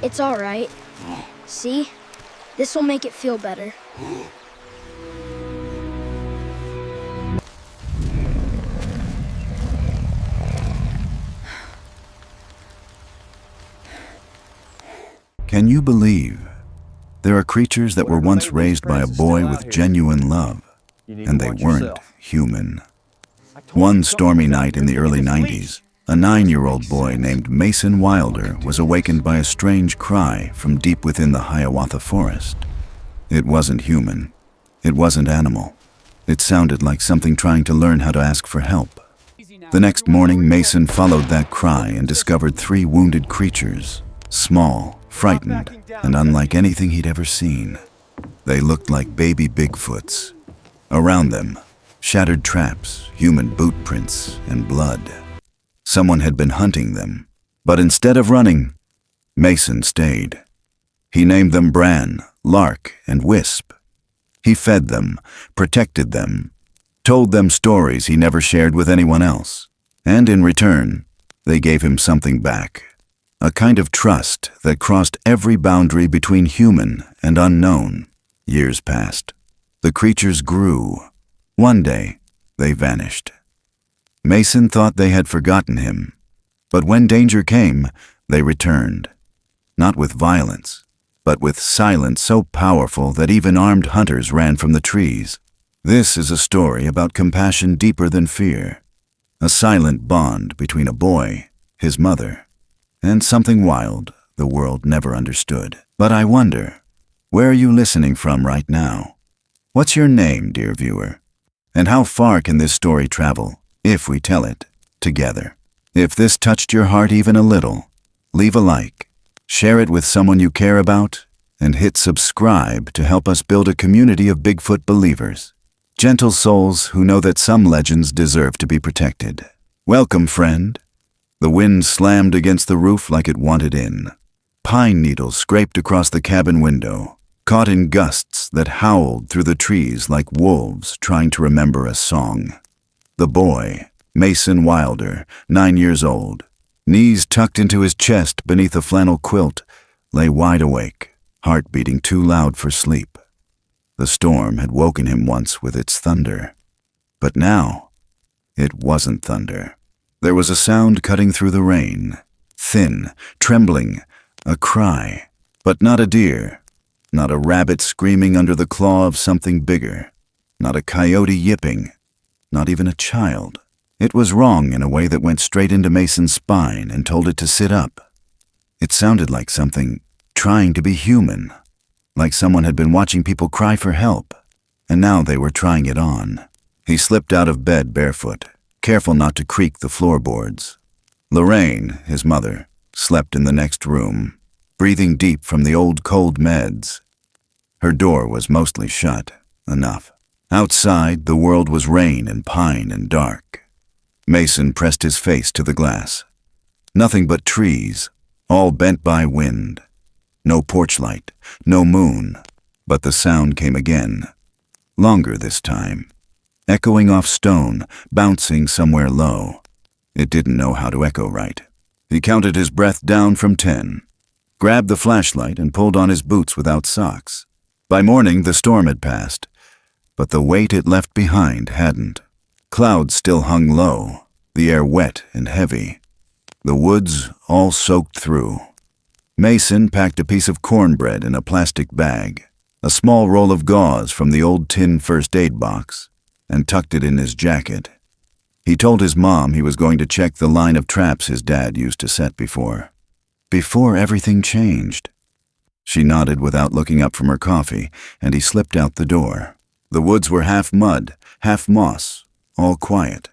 It's all right. See? This will make it feel better. Can you believe there are creatures that were once raised by a boy with genuine love, and they weren't human? One stormy night in the early 90s, a 9-year-old boy named Mason Wilder was awakened by a strange cry from deep within the Hiawatha Forest. It wasn't human. It wasn't animal. It sounded like something trying to learn how to ask for help. The next morning, Mason followed that cry and discovered 3 wounded creatures, small, frightened, and unlike anything he'd ever seen. They looked like baby Bigfoots. Around them, shattered traps, human boot prints, and blood. Someone had been hunting them, but instead of running, Mason stayed. He named them Bran, Lark, and Wisp. He fed them, protected them, told them stories he never shared with anyone else, and in return, they gave him something back. A kind of trust that crossed every boundary between human and unknown. Years passed. The creatures grew. One day, they vanished. Mason thought they had forgotten him, but when danger came, they returned. Not with violence, but with silence so powerful that even armed hunters ran from the trees. This is a story about compassion deeper than fear. A silent bond between a boy, his mother, and something wild the world never understood. But I wonder, where are you listening from right now? What's your name, dear viewer? And how far can this story travel, if we tell it together? If this touched your heart even a little, leave a like, share it with someone you care about, and hit subscribe to help us build a community of Bigfoot believers. Gentle souls who know that some legends deserve to be protected. Welcome, friend. The wind slammed against the roof like it wanted in. Pine needles scraped across the cabin window, caught in gusts that howled through the trees like wolves trying to remember a song. The boy, Mason Wilder, 9 years old, knees tucked into his chest beneath a flannel quilt, lay wide awake, heart beating too loud for sleep. The storm had woken him once with its thunder. But now, it wasn't thunder. There was a sound cutting through the rain, thin, trembling, a cry, but not a deer, not a rabbit screaming under the claw of something bigger, not a coyote yipping, not even a child. It was wrong in a way that went straight into Mason's spine and told it to sit up. It sounded like something trying to be human, like someone had been watching people cry for help, and now they were trying it on. He slipped out of bed barefoot, careful not to creak the floorboards. Lorraine, his mother, slept in the next room, breathing deep from the old cold meds. Her door was mostly shut, enough. Outside, the world was rain and pine and dark. Mason pressed his face to the glass. Nothing but trees, all bent by wind. No porch light, no moon, but the sound came again. Longer this time. Echoing off stone, bouncing somewhere low. It didn't know how to echo right. He counted his breath down from 10, grabbed the flashlight and pulled on his boots without socks. By morning, the storm had passed, but the weight it left behind hadn't. Clouds still hung low, the air wet and heavy. The woods all soaked through. Mason packed a piece of cornbread in a plastic bag, a small roll of gauze from the old tin first aid box, and tucked it in his jacket. He told his mom he was going to check the line of traps his dad used to set before everything changed. She nodded without looking up from her coffee, and he slipped out the door. The woods were half mud, half moss, all quiet,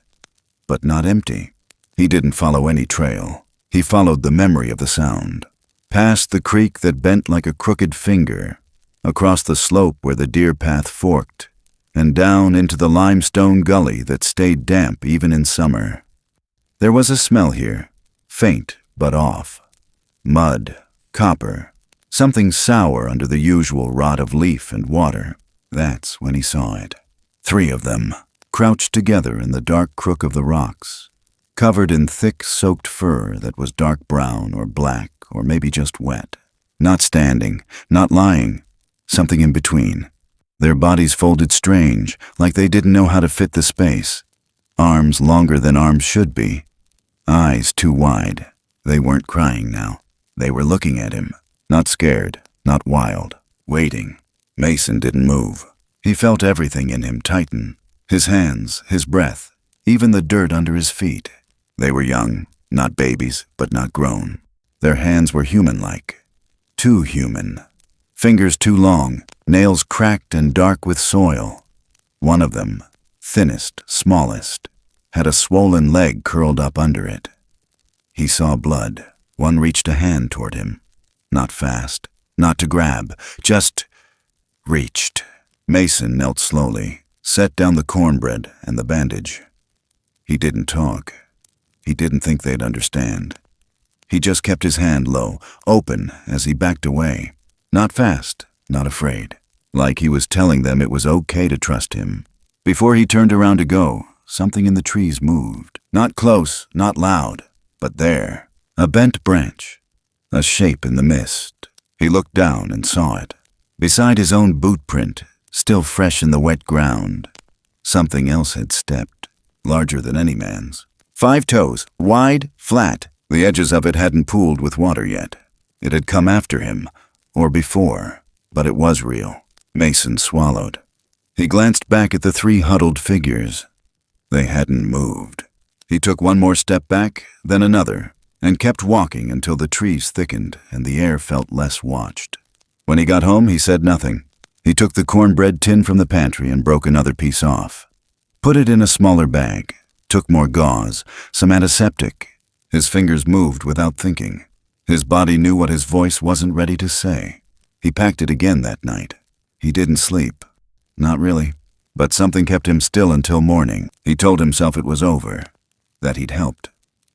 but not empty. He didn't follow any trail. He followed the memory of the sound, past the creek that bent like a crooked finger, across the slope where the deer path forked, and down into the limestone gully that stayed damp even in summer. There was a smell here, faint but off. Mud, copper, something sour under the usual rot of leaf and water. That's when he saw it. 3 of them, crouched together in the dark crook of the rocks, covered in thick, soaked fur that was dark brown or black or maybe just wet. Not standing, not lying, something in between. Their bodies folded strange, like they didn't know how to fit the space. Arms longer than arms should be. Eyes too wide. They weren't crying now. They were looking at him. Not scared, not wild. Waiting. Mason didn't move. He felt everything in him tighten. His hands, his breath, even the dirt under his feet. They were young, not babies, but not grown. Their hands were human-like. Too human. Fingers too long, nails cracked and dark with soil. One of them, thinnest, smallest, had a swollen leg curled up under it. He saw blood. One reached a hand toward him. Not fast, not to grab, just reached. Mason knelt slowly, set down the cornbread and the bandage. He didn't talk. He didn't think they'd understand. He just kept his hand low, open as he backed away. Not fast, not afraid. Like he was telling them it was okay to trust him. Before he turned around to go, something in the trees moved. Not close, not loud, but there. A bent branch. A shape in the mist. He looked down and saw it. Beside his own boot print, still fresh in the wet ground, something else had stepped, larger than any man's. 5 toes, wide, flat. The edges of it hadn't pooled with water yet. It had come after him, or before, but it was real. Mason swallowed. He glanced back at the 3 huddled figures. They hadn't moved. He took one more step back, then another, and kept walking until the trees thickened and the air felt less watched. When he got home, he said nothing. He took the cornbread tin from the pantry and broke another piece off. Put it in a smaller bag, took more gauze, some antiseptic. His fingers moved without thinking. His body knew what his voice wasn't ready to say. He packed it again that night. He didn't sleep. Not really. But something kept him still until morning. He told himself it was over, that he'd helped,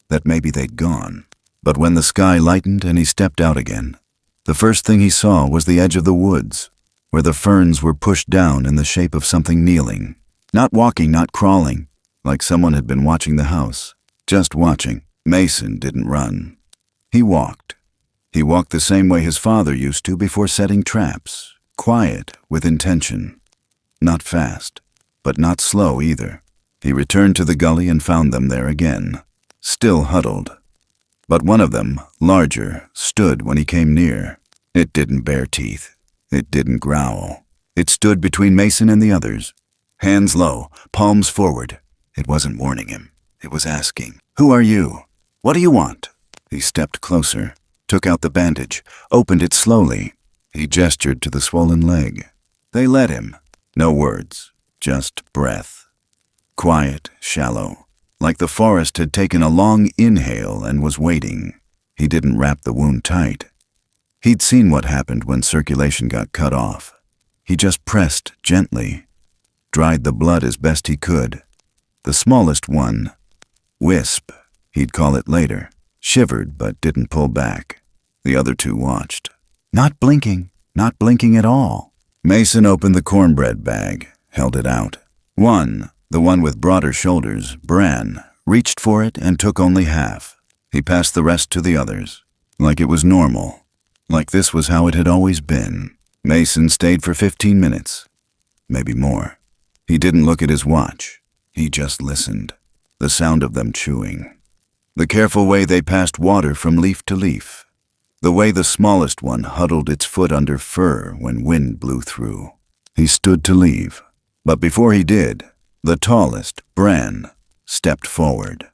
that maybe they'd gone. But when the sky lightened and he stepped out again, the first thing he saw was the edge of the woods, where the ferns were pushed down in the shape of something kneeling. Not walking, not crawling, like someone had been watching the house. Just watching. Mason didn't run. He walked. He walked the same way his father used to before setting traps. Quiet, with intention. Not fast, but not slow either. He returned to the gully and found them there again, still huddled. But one of them, larger, stood when he came near. It didn't bare teeth. It didn't growl. It stood between Mason and the others. Hands low, palms forward. It wasn't warning him. It was asking, "Who are you? What do you want?" He stepped closer, took out the bandage, opened it slowly. He gestured to the swollen leg. They let him. No words, just breath. Quiet, shallow, like the forest had taken a long inhale and was waiting. He didn't wrap the wound tight. He'd seen what happened when circulation got cut off. He just pressed gently, dried the blood as best he could. The smallest one, Wisp, he'd call it later, shivered but didn't pull back. The other 2 watched. Not blinking at all. Mason opened the cornbread bag, held it out. One, the one with broader shoulders, Bran, reached for it and took only half. He passed the rest to the others, like it was normal, like this was how it had always been. Mason stayed for 15 minutes, maybe more. He didn't look at his watch. He just listened. The sound of them chewing. The careful way they passed water from leaf to leaf. The way the smallest one huddled its foot under fur when wind blew through. He stood to leave. But before he did, the tallest, Bran, stepped forward.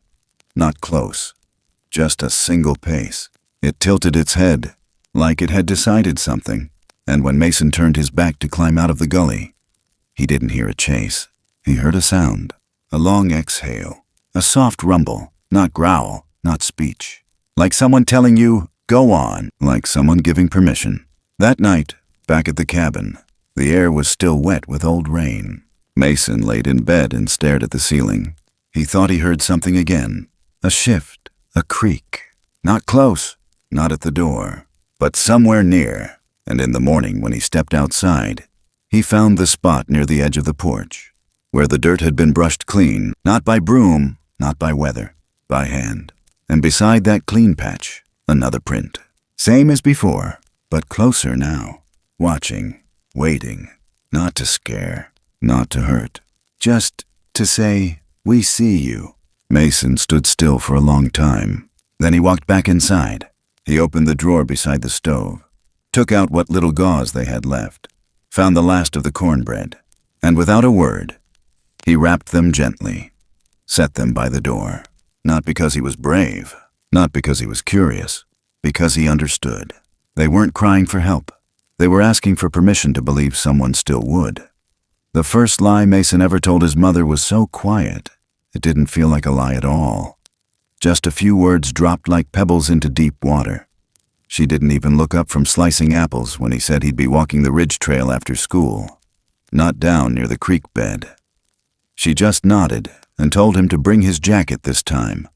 Not close. Just a single pace. It tilted its head, like it had decided something. And when Mason turned his back to climb out of the gully, he didn't hear a chase. He heard a sound. A long exhale. A soft rumble. Not growl, not speech. Like someone telling you, go on, like someone giving permission. That night, back at the cabin, the air was still wet with old rain. Mason laid in bed and stared at the ceiling. He thought he heard something again. A shift, a creak. Not close, not at the door, but somewhere near. And in the morning when he stepped outside, he found the spot near the edge of the porch, where the dirt had been brushed clean, not by broom, not by weather, by hand. And beside that clean patch, another print. Same as before, but closer now, watching, waiting, not to scare, not to hurt, just to say, "We see you." Mason stood still for a long time. Then he walked back inside. He opened the drawer beside the stove, took out what little gauze they had left, found the last of the cornbread, and without a word, he wrapped them gently, set them by the door. Not because he was brave, not because he was curious, because he understood. They weren't crying for help. They were asking for permission to believe someone still would. The first lie Mason ever told his mother was so quiet, it didn't feel like a lie at all. Just a few words dropped like pebbles into deep water. She didn't even look up from slicing apples when he said he'd be walking the ridge trail after school, not down near the creek bed. She just nodded and told him to bring his jacket this time.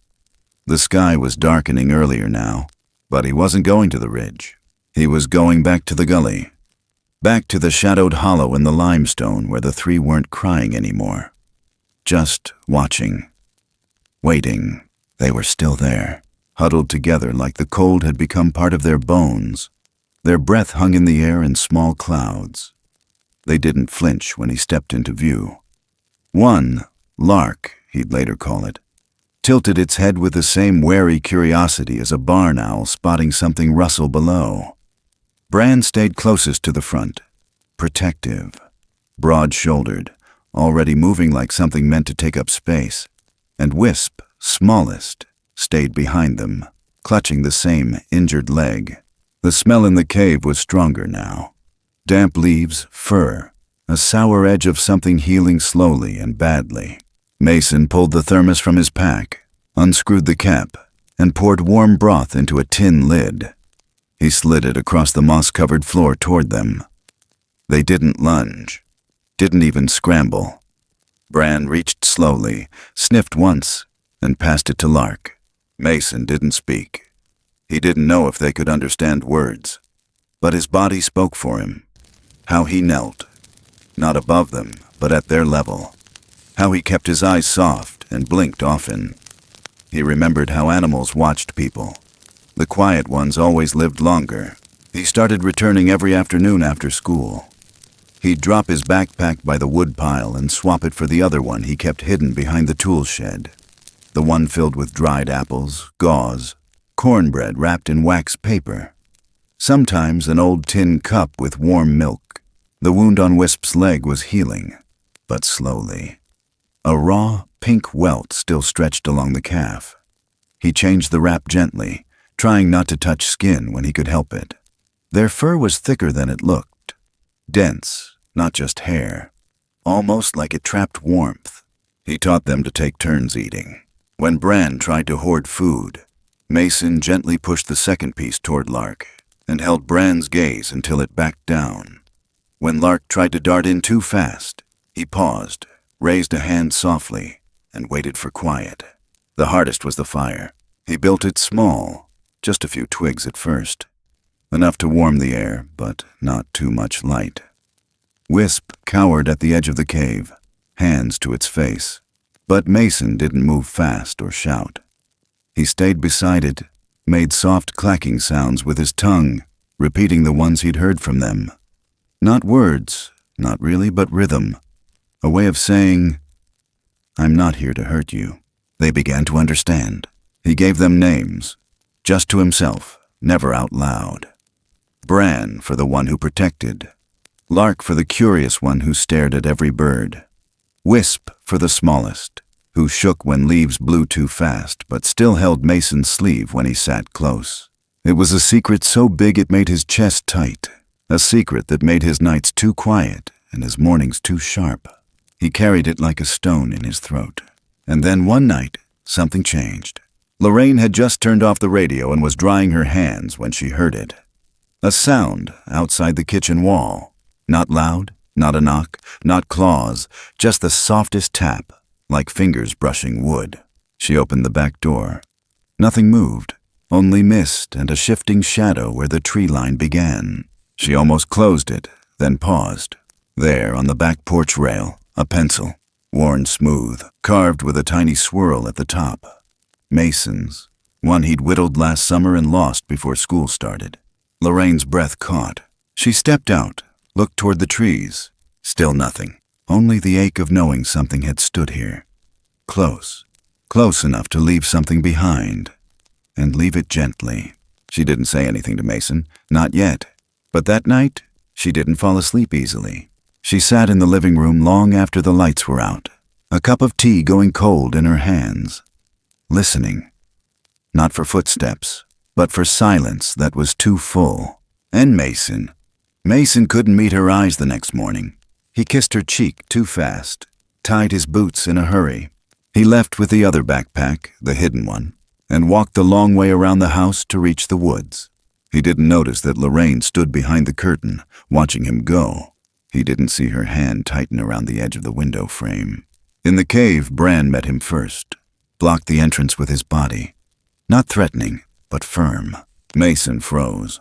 The sky was darkening earlier now, but he wasn't going to the ridge. He was going back to the gully, back to the shadowed hollow in the limestone where the three weren't crying anymore. Just watching, waiting. They were still there, huddled together like the cold had become part of their bones. Their breath hung in the air in small clouds. They didn't flinch when he stepped into view. One, Lark, he'd later call it, tilted its head with the same wary curiosity as a barn owl spotting something rustle below. Bran stayed closest to the front, protective, broad-shouldered, already moving like something meant to take up space, and Wisp, smallest, stayed behind them, clutching the same injured leg. The smell in the cave was stronger now. Damp leaves, fur, a sour edge of something healing slowly and badly. Mason pulled the thermos from his pack, unscrewed the cap, and poured warm broth into a tin lid. He slid it across the moss-covered floor toward them. They didn't lunge, didn't even scramble. Bran reached slowly, sniffed once, and passed it to Lark. Mason didn't speak. He didn't know if they could understand words, but his body spoke for him. How he knelt, not above them, but at their level. How he kept his eyes soft and blinked often. He remembered how animals watched people. The quiet ones always lived longer. He started returning every afternoon after school. He'd drop his backpack by the wood pile and swap it for the other one he kept hidden behind the tool shed. The one filled with dried apples, gauze, cornbread wrapped in wax paper. Sometimes an old tin cup with warm milk. The wound on Wisp's leg was healing, but slowly. A raw, pink welt still stretched along the calf. He changed the wrap gently, trying not to touch skin when he could help it. Their fur was thicker than it looked. Dense, not just hair. Almost like it trapped warmth. He taught them to take turns eating. When Bran tried to hoard food, Mason gently pushed the second piece toward Lark and held Bran's gaze until it backed down. When Lark tried to dart in too fast, he paused, raised a hand softly, and waited for quiet. The hardest was the fire. He built it small, just a few twigs at first. Enough to warm the air, but not too much light. Wisp cowered at the edge of the cave, hands to its face. But Mason didn't move fast or shout. He stayed beside it, made soft clacking sounds with his tongue, repeating the ones he'd heard from them. Not words, not really, but rhythm. A way of saying, "I'm not here to hurt you." They began to understand. He gave them names, just to himself, never out loud. Bran for the one who protected. Lark for the curious one who stared at every bird. Wisp for the smallest, who shook when leaves blew too fast but still held Mason's sleeve when he sat close. It was a secret so big it made his chest tight, a secret that made his nights too quiet and his mornings too sharp. He carried it like a stone in his throat. And then one night, something changed. Lorraine had just turned off the radio and was drying her hands when she heard it. A sound outside the kitchen wall. Not loud, not a knock, not claws, just the softest tap, like fingers brushing wood. She opened the back door. Nothing moved, only mist and a shifting shadow where the tree line began. She almost closed it, then paused. There, on the back porch rail, a pencil, worn smooth, carved with a tiny swirl at the top. Mason's, one he'd whittled last summer and lost before school started. Lorraine's breath caught. She stepped out, looked toward the trees. Still nothing. Only the ache of knowing something had stood here. Close. Close enough to leave something behind. And leave it gently. She didn't say anything to Mason. Not yet. But that night, she didn't fall asleep easily. She sat in the living room long after the lights were out, a cup of tea going cold in her hands, listening. Not for footsteps, but for silence that was too full. And Mason. Mason couldn't meet her eyes the next morning. He kissed her cheek too fast, tied his boots in a hurry. He left with the other backpack, the hidden one, and walked the long way around the house to reach the woods. He didn't notice that Lorraine stood behind the curtain, watching him go. He didn't see her hand tighten around the edge of the window frame. In the cave, Bran met him first, blocked the entrance with his body. Not threatening, but firm. Mason froze.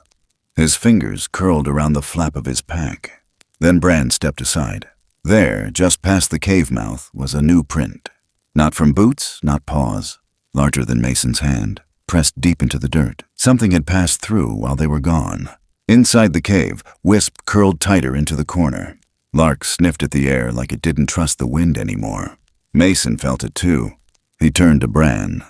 His fingers curled around the flap of his pack. Then Bran stepped aside. There, just past the cave mouth, was a new print. Not from boots, not paws. Larger than Mason's hand, pressed deep into the dirt. Something had passed through while they were gone. Inside the cave, Wisp curled tighter into the corner. Lark sniffed at the air like it didn't trust the wind anymore. Mason felt it too. He turned to Bran.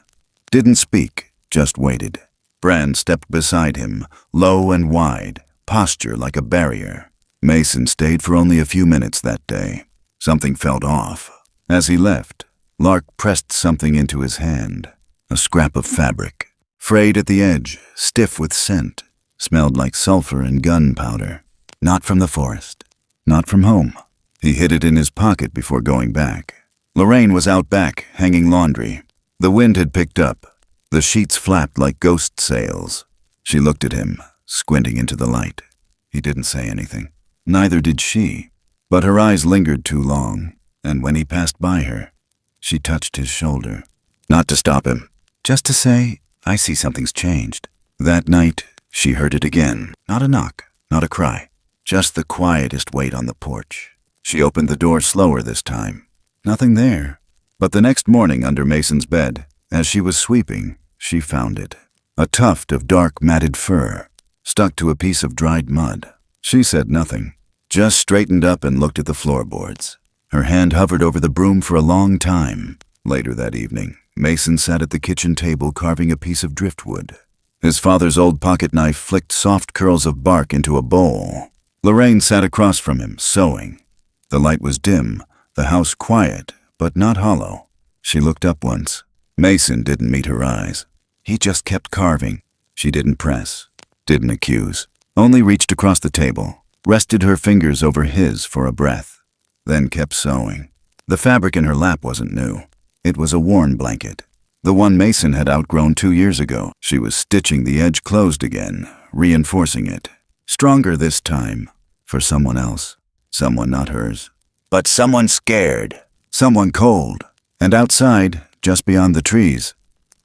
Didn't speak, just waited. Bran stepped beside him, low and wide, posture like a barrier. Mason stayed for only a few minutes that day. Something felt off. As he left, Lark pressed something into his hand. A scrap of fabric. Frayed at the edge, stiff with scent. Smelled like sulfur and gunpowder. Not from the forest. Not from home. He hid it in his pocket before going back. Lorraine was out back, hanging laundry. The wind had picked up. The sheets flapped like ghost sails. She looked at him, squinting into the light. He didn't say anything. Neither did she. But her eyes lingered too long, and when he passed by her, she touched his shoulder. Not to stop him, just to say, I see something's changed. That night, she heard it again. Not a knock, not a cry. Just the quietest weight on the porch. She opened the door slower this time. Nothing there. But the next morning under Mason's bed, as she was sweeping, she found it. A tuft of dark matted fur, stuck to a piece of dried mud. She said nothing, just straightened up and looked at the floorboards. Her hand hovered over the broom for a long time. Later that evening, Mason sat at the kitchen table carving a piece of driftwood. His father's old pocket knife flicked soft curls of bark into a bowl. Lorraine sat across from him, sewing. The light was dim, the house quiet, but not hollow. She looked up once. Mason didn't meet her eyes. He just kept carving. She didn't press, didn't accuse, only reached across the table, rested her fingers over his for a breath, then kept sewing. The fabric in her lap wasn't new. It was a worn blanket, the one Mason had outgrown 2 years ago. She was stitching the edge closed again, reinforcing it. Stronger this time, for someone else. Someone not hers. But someone scared. Someone cold. And outside, just beyond the trees,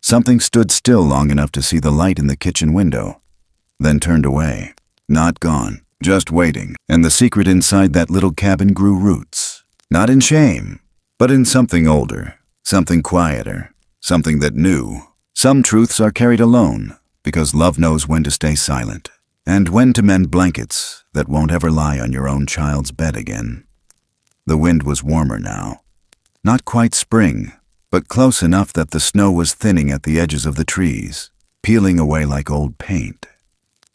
something stood still long enough to see the light in the kitchen window, then turned away. Not gone, just waiting. And the secret inside that little cabin grew roots. Not in shame, but in something older, something quieter, something that knew. Some truths are carried alone, because love knows when to stay silent, and when to mend blankets that won't ever lie on your own child's bed again. The wind was warmer now. Not quite spring, but close enough that the snow was thinning at the edges of the trees, peeling away like old paint.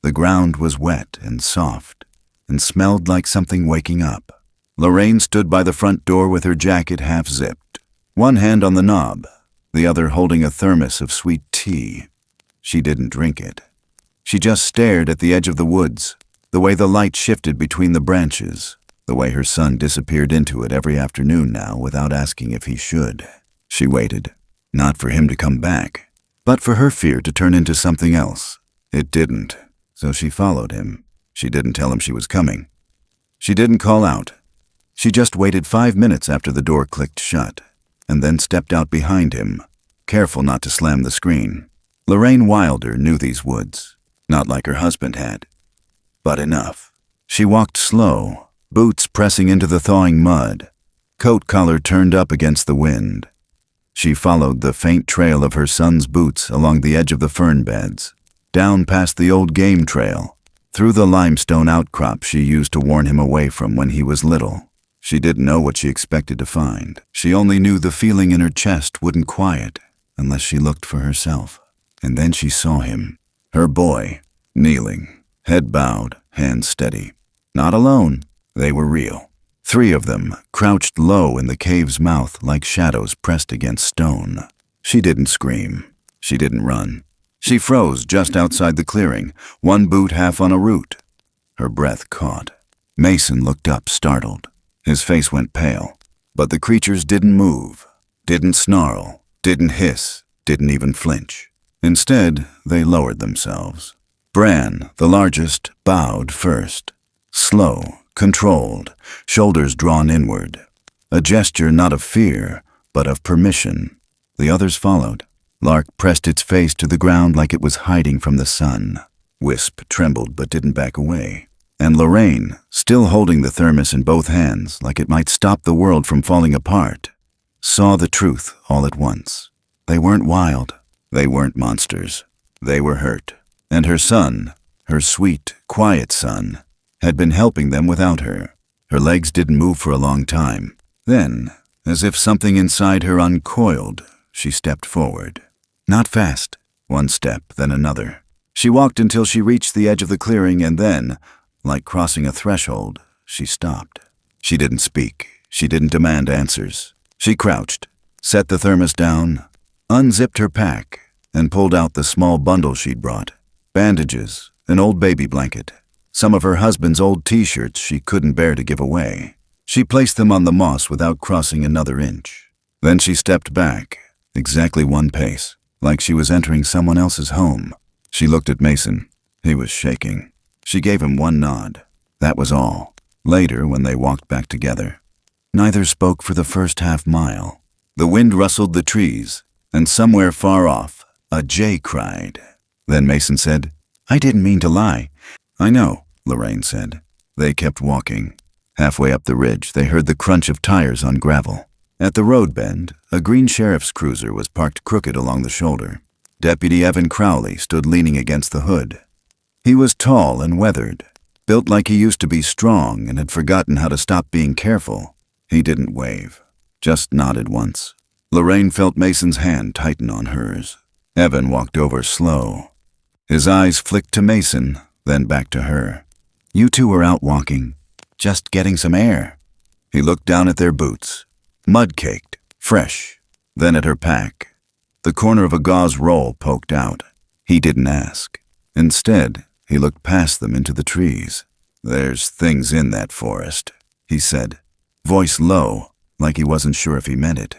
The ground was wet and soft, and smelled like something waking up. Lorraine stood by the front door with her jacket half zipped, one hand on the knob, the other holding a thermos of sweet tea. She didn't drink it. She just stared at the edge of the woods, the way the light shifted between the branches, the way her son disappeared into it every afternoon now without asking if he should. She waited, not for him to come back, but for her fear to turn into something else. It didn't, so she followed him. She didn't tell him she was coming. She didn't call out. She just waited 5 minutes after the door clicked shut, and then stepped out behind him, careful not to slam the screen. Lorraine Wilder knew these woods, not like her husband had, but enough. She walked slow, boots pressing into the thawing mud, coat collar turned up against the wind. She followed the faint trail of her son's boots along the edge of the fern beds, down past the old game trail, through the limestone outcrop she used to warn him away from when he was little. She didn't know what she expected to find. She only knew the feeling in her chest wouldn't quiet unless she looked for herself. And then she saw him, her boy, kneeling, head bowed, hands steady. Not alone, they were real. 3 of them crouched low in the cave's mouth like shadows pressed against stone. She didn't scream. She didn't run. She froze just outside the clearing, one boot half on a root. Her breath caught. Mason looked up, startled. His face went pale. But the creatures didn't move, didn't snarl, didn't hiss, didn't even flinch. Instead, they lowered themselves. Bran, the largest, bowed first. Slow, controlled, shoulders drawn inward. A gesture not of fear, but of permission. The others followed. Lark pressed its face to the ground like it was hiding from the sun. Wisp trembled but didn't back away. And Lorraine, still holding the thermos in both hands like it might stop the world from falling apart, saw the truth all at once. They weren't wild. They weren't monsters. They were hurt. And her son, her sweet, quiet son, had been helping them without her. Her legs didn't move for a long time. Then, as if something inside her uncoiled, she stepped forward. Not fast. One step, then another. She walked until she reached the edge of the clearing and then, like crossing a threshold, she stopped. She didn't speak. She didn't demand answers. She crouched, set the thermos down, unzipped her pack, and pulled out the small bundle she'd brought. Bandages, an old baby blanket, some of her husband's old t-shirts she couldn't bear to give away. She placed them on the moss without crossing another inch. Then she stepped back, exactly 1 pace, like she was entering someone else's home. She looked at Mason. He was shaking. She gave him 1 nod. That was all. Later, when they walked back together, neither spoke for the first half-mile. The wind rustled the trees, and somewhere far off, a jay cried. Then Mason said, "I didn't mean to lie." "I know," Lorraine said. They kept walking. Halfway up the ridge, they heard the crunch of tires on gravel. At the road bend, a green sheriff's cruiser was parked crooked along the shoulder. Deputy Evan Crowley stood leaning against the hood. He was tall and weathered, built like he used to be strong and had forgotten how to stop being careful. He didn't wave, just nodded once. Lorraine felt Mason's hand tighten on hers. Evan walked over slow. His eyes flicked to Mason, then back to her. "You two were out walking, just getting some air." He looked down at their boots, mud-caked, fresh, then at her pack. The corner of a gauze roll poked out. He didn't ask. Instead, he looked past them into the trees. "There's things in that forest," he said, voice low, like he wasn't sure if he meant it.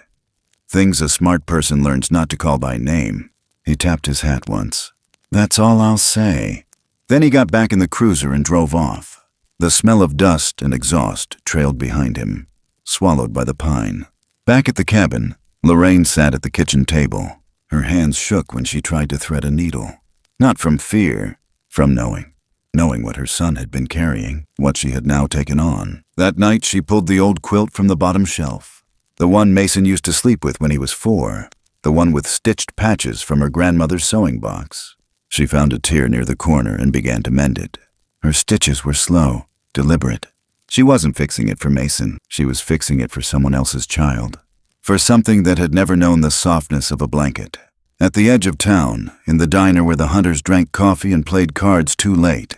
"Things a smart person learns not to call by name." He tapped his hat once. "That's all I'll say." Then he got back in the cruiser and drove off. The smell of dust and exhaust trailed behind him, swallowed by the pine. Back at the cabin, Lorraine sat at the kitchen table. Her hands shook when she tried to thread a needle. Not from fear, from knowing what her son had been carrying, what she had now taken on. That night she pulled the old quilt from the bottom shelf, the one Mason used to sleep with when he was 4, the one with stitched patches from her grandmother's sewing box. She found a tear near the corner and began to mend it. Her stitches were slow, deliberate. She wasn't fixing it for Mason. She was fixing it for someone else's child, for something that had never known the softness of a blanket. At the edge of town, in the diner where the hunters drank coffee and played cards too late,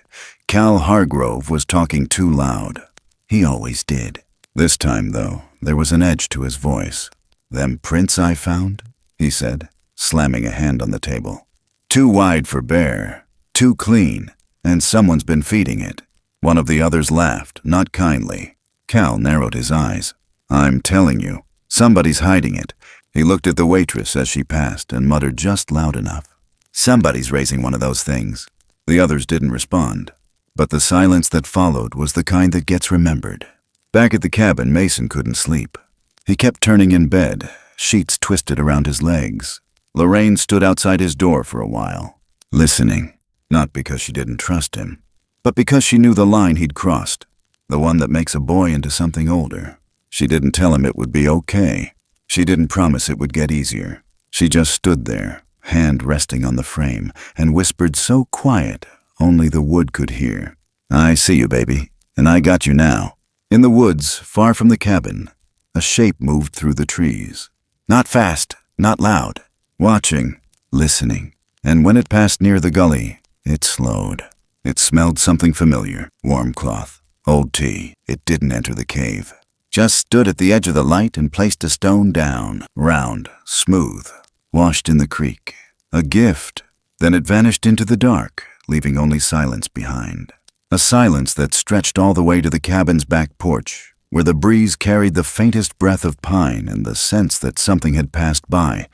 Cal Hargrove was talking too loud. He always did. This time, though, there was an edge to his voice. "Them prints I found," he said, slamming a hand on the table. "Too wide for Bear, too clean, and someone's been feeding it." One of the others laughed, not kindly. Cal narrowed his eyes. "I'm telling you, somebody's hiding it." He looked at the waitress as she passed and muttered just loud enough, "Somebody's raising one of those things." The others didn't respond, but the silence that followed was the kind that gets remembered. Back at the cabin, Mason couldn't sleep. He kept turning in bed, sheets twisted around his legs. Lorraine stood outside his door for a while, listening, not because she didn't trust him, but because she knew the line he'd crossed, the one that makes a boy into something older. She didn't tell him it would be okay. She didn't promise it would get easier. She just stood there, hand resting on the frame, and whispered so quiet, only the wood could hear. "I see you, baby, and I got you now." In the woods, far from the cabin, a shape moved through the trees. Not fast, not loud. Watching, listening. And when it passed near the gully, it slowed. It smelled something familiar. Warm cloth. Old tea. It didn't enter the cave. Just stood at the edge of the light and placed a stone down. Round, smooth, washed in the creek. A gift. Then it vanished into the dark, leaving only silence behind. A silence that stretched all the way to the cabin's back porch, where the breeze carried the faintest breath of pine and the sense that something had passed by,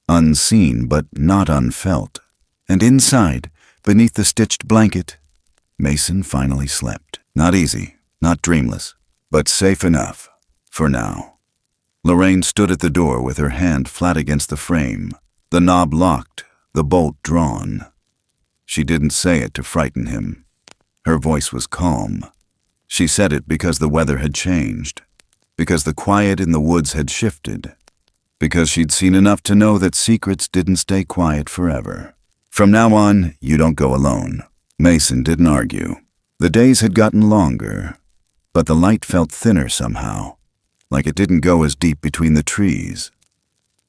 unseen but not unfelt. And inside, beneath the stitched blanket, Mason finally slept. Not easy, not dreamless, but safe enough, for now. Lorraine stood at the door with her hand flat against the frame, the knob locked, the bolt drawn. She didn't say it to frighten him. Her voice was calm. She said it because the weather had changed, because the quiet in the woods had shifted, because she'd seen enough to know that secrets didn't stay quiet forever. "From now on, you don't go alone." Mason didn't argue. The days had gotten longer, but the light felt thinner somehow, like it didn't go as deep between the trees.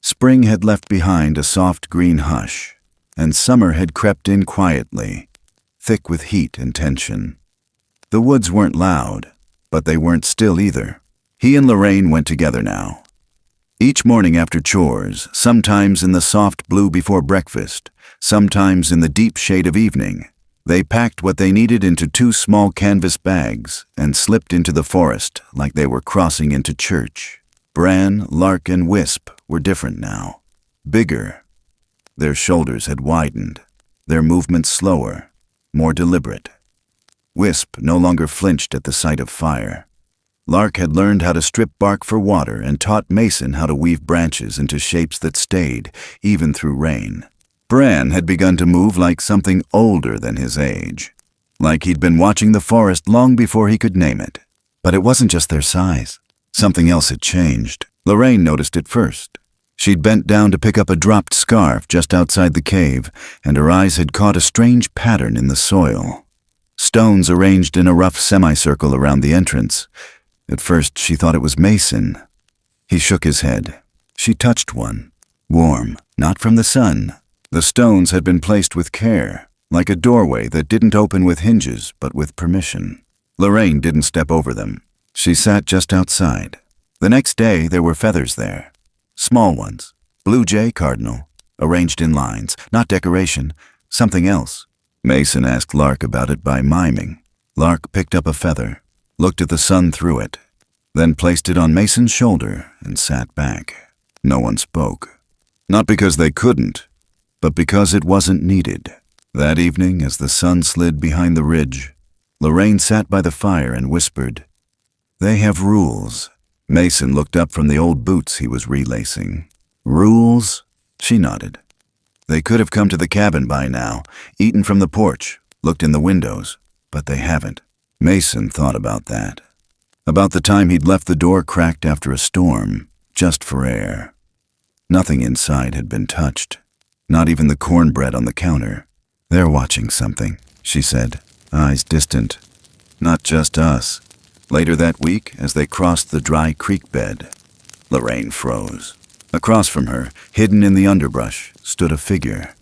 Spring had left behind a soft green hush, and summer had crept in quietly, thick with heat and tension. The woods weren't loud, but they weren't still either. He and Lorraine went together now. Each morning after chores, sometimes in the soft blue before breakfast, sometimes in the deep shade of evening, they packed what they needed into 2 small canvas bags and slipped into the forest like they were crossing into church. Bran, Lark, and Wisp were different now. Bigger. Their shoulders had widened, their movements slower, more deliberate. Wisp no longer flinched at the sight of fire. Lark had learned how to strip bark for water and taught Mason how to weave branches into shapes that stayed, even through rain. Bran had begun to move like something older than his age, like he'd been watching the forest long before he could name it. But it wasn't just their size. Something else had changed. Lorraine noticed it first. She'd bent down to pick up a dropped scarf just outside the cave, and her eyes had caught a strange pattern in the soil. Stones arranged in a rough semicircle around the entrance. At first, she thought it was Mason. He shook his head. She touched one. Warm, not from the sun. The stones had been placed with care, like a doorway that didn't open with hinges, but with permission. Lorraine didn't step over them. She sat just outside. The next day, there were feathers there. Small ones. Blue jay, cardinal. Arranged in lines. Not decoration. Something else. Mason asked Lark about it by miming. Lark picked up a feather, looked at the sun through it, then placed it on Mason's shoulder and sat back. No one spoke. Not because they couldn't, but because it wasn't needed. That evening, as the sun slid behind the ridge, Lorraine sat by the fire and whispered, "They have rules." Mason looked up from the old boots he was relacing. "Rules?" She nodded. They could have come to the cabin by now, eaten from the porch, looked in the windows, but they haven't. Mason thought about that. About the time he'd left the door cracked after a storm, just for air. Nothing inside had been touched, not even the cornbread on the counter. "They're watching something," she said, eyes distant. "Not just us." Later that week, as they crossed the dry creek bed, Lorraine froze. Across from her, hidden in the underbrush, stood a figure.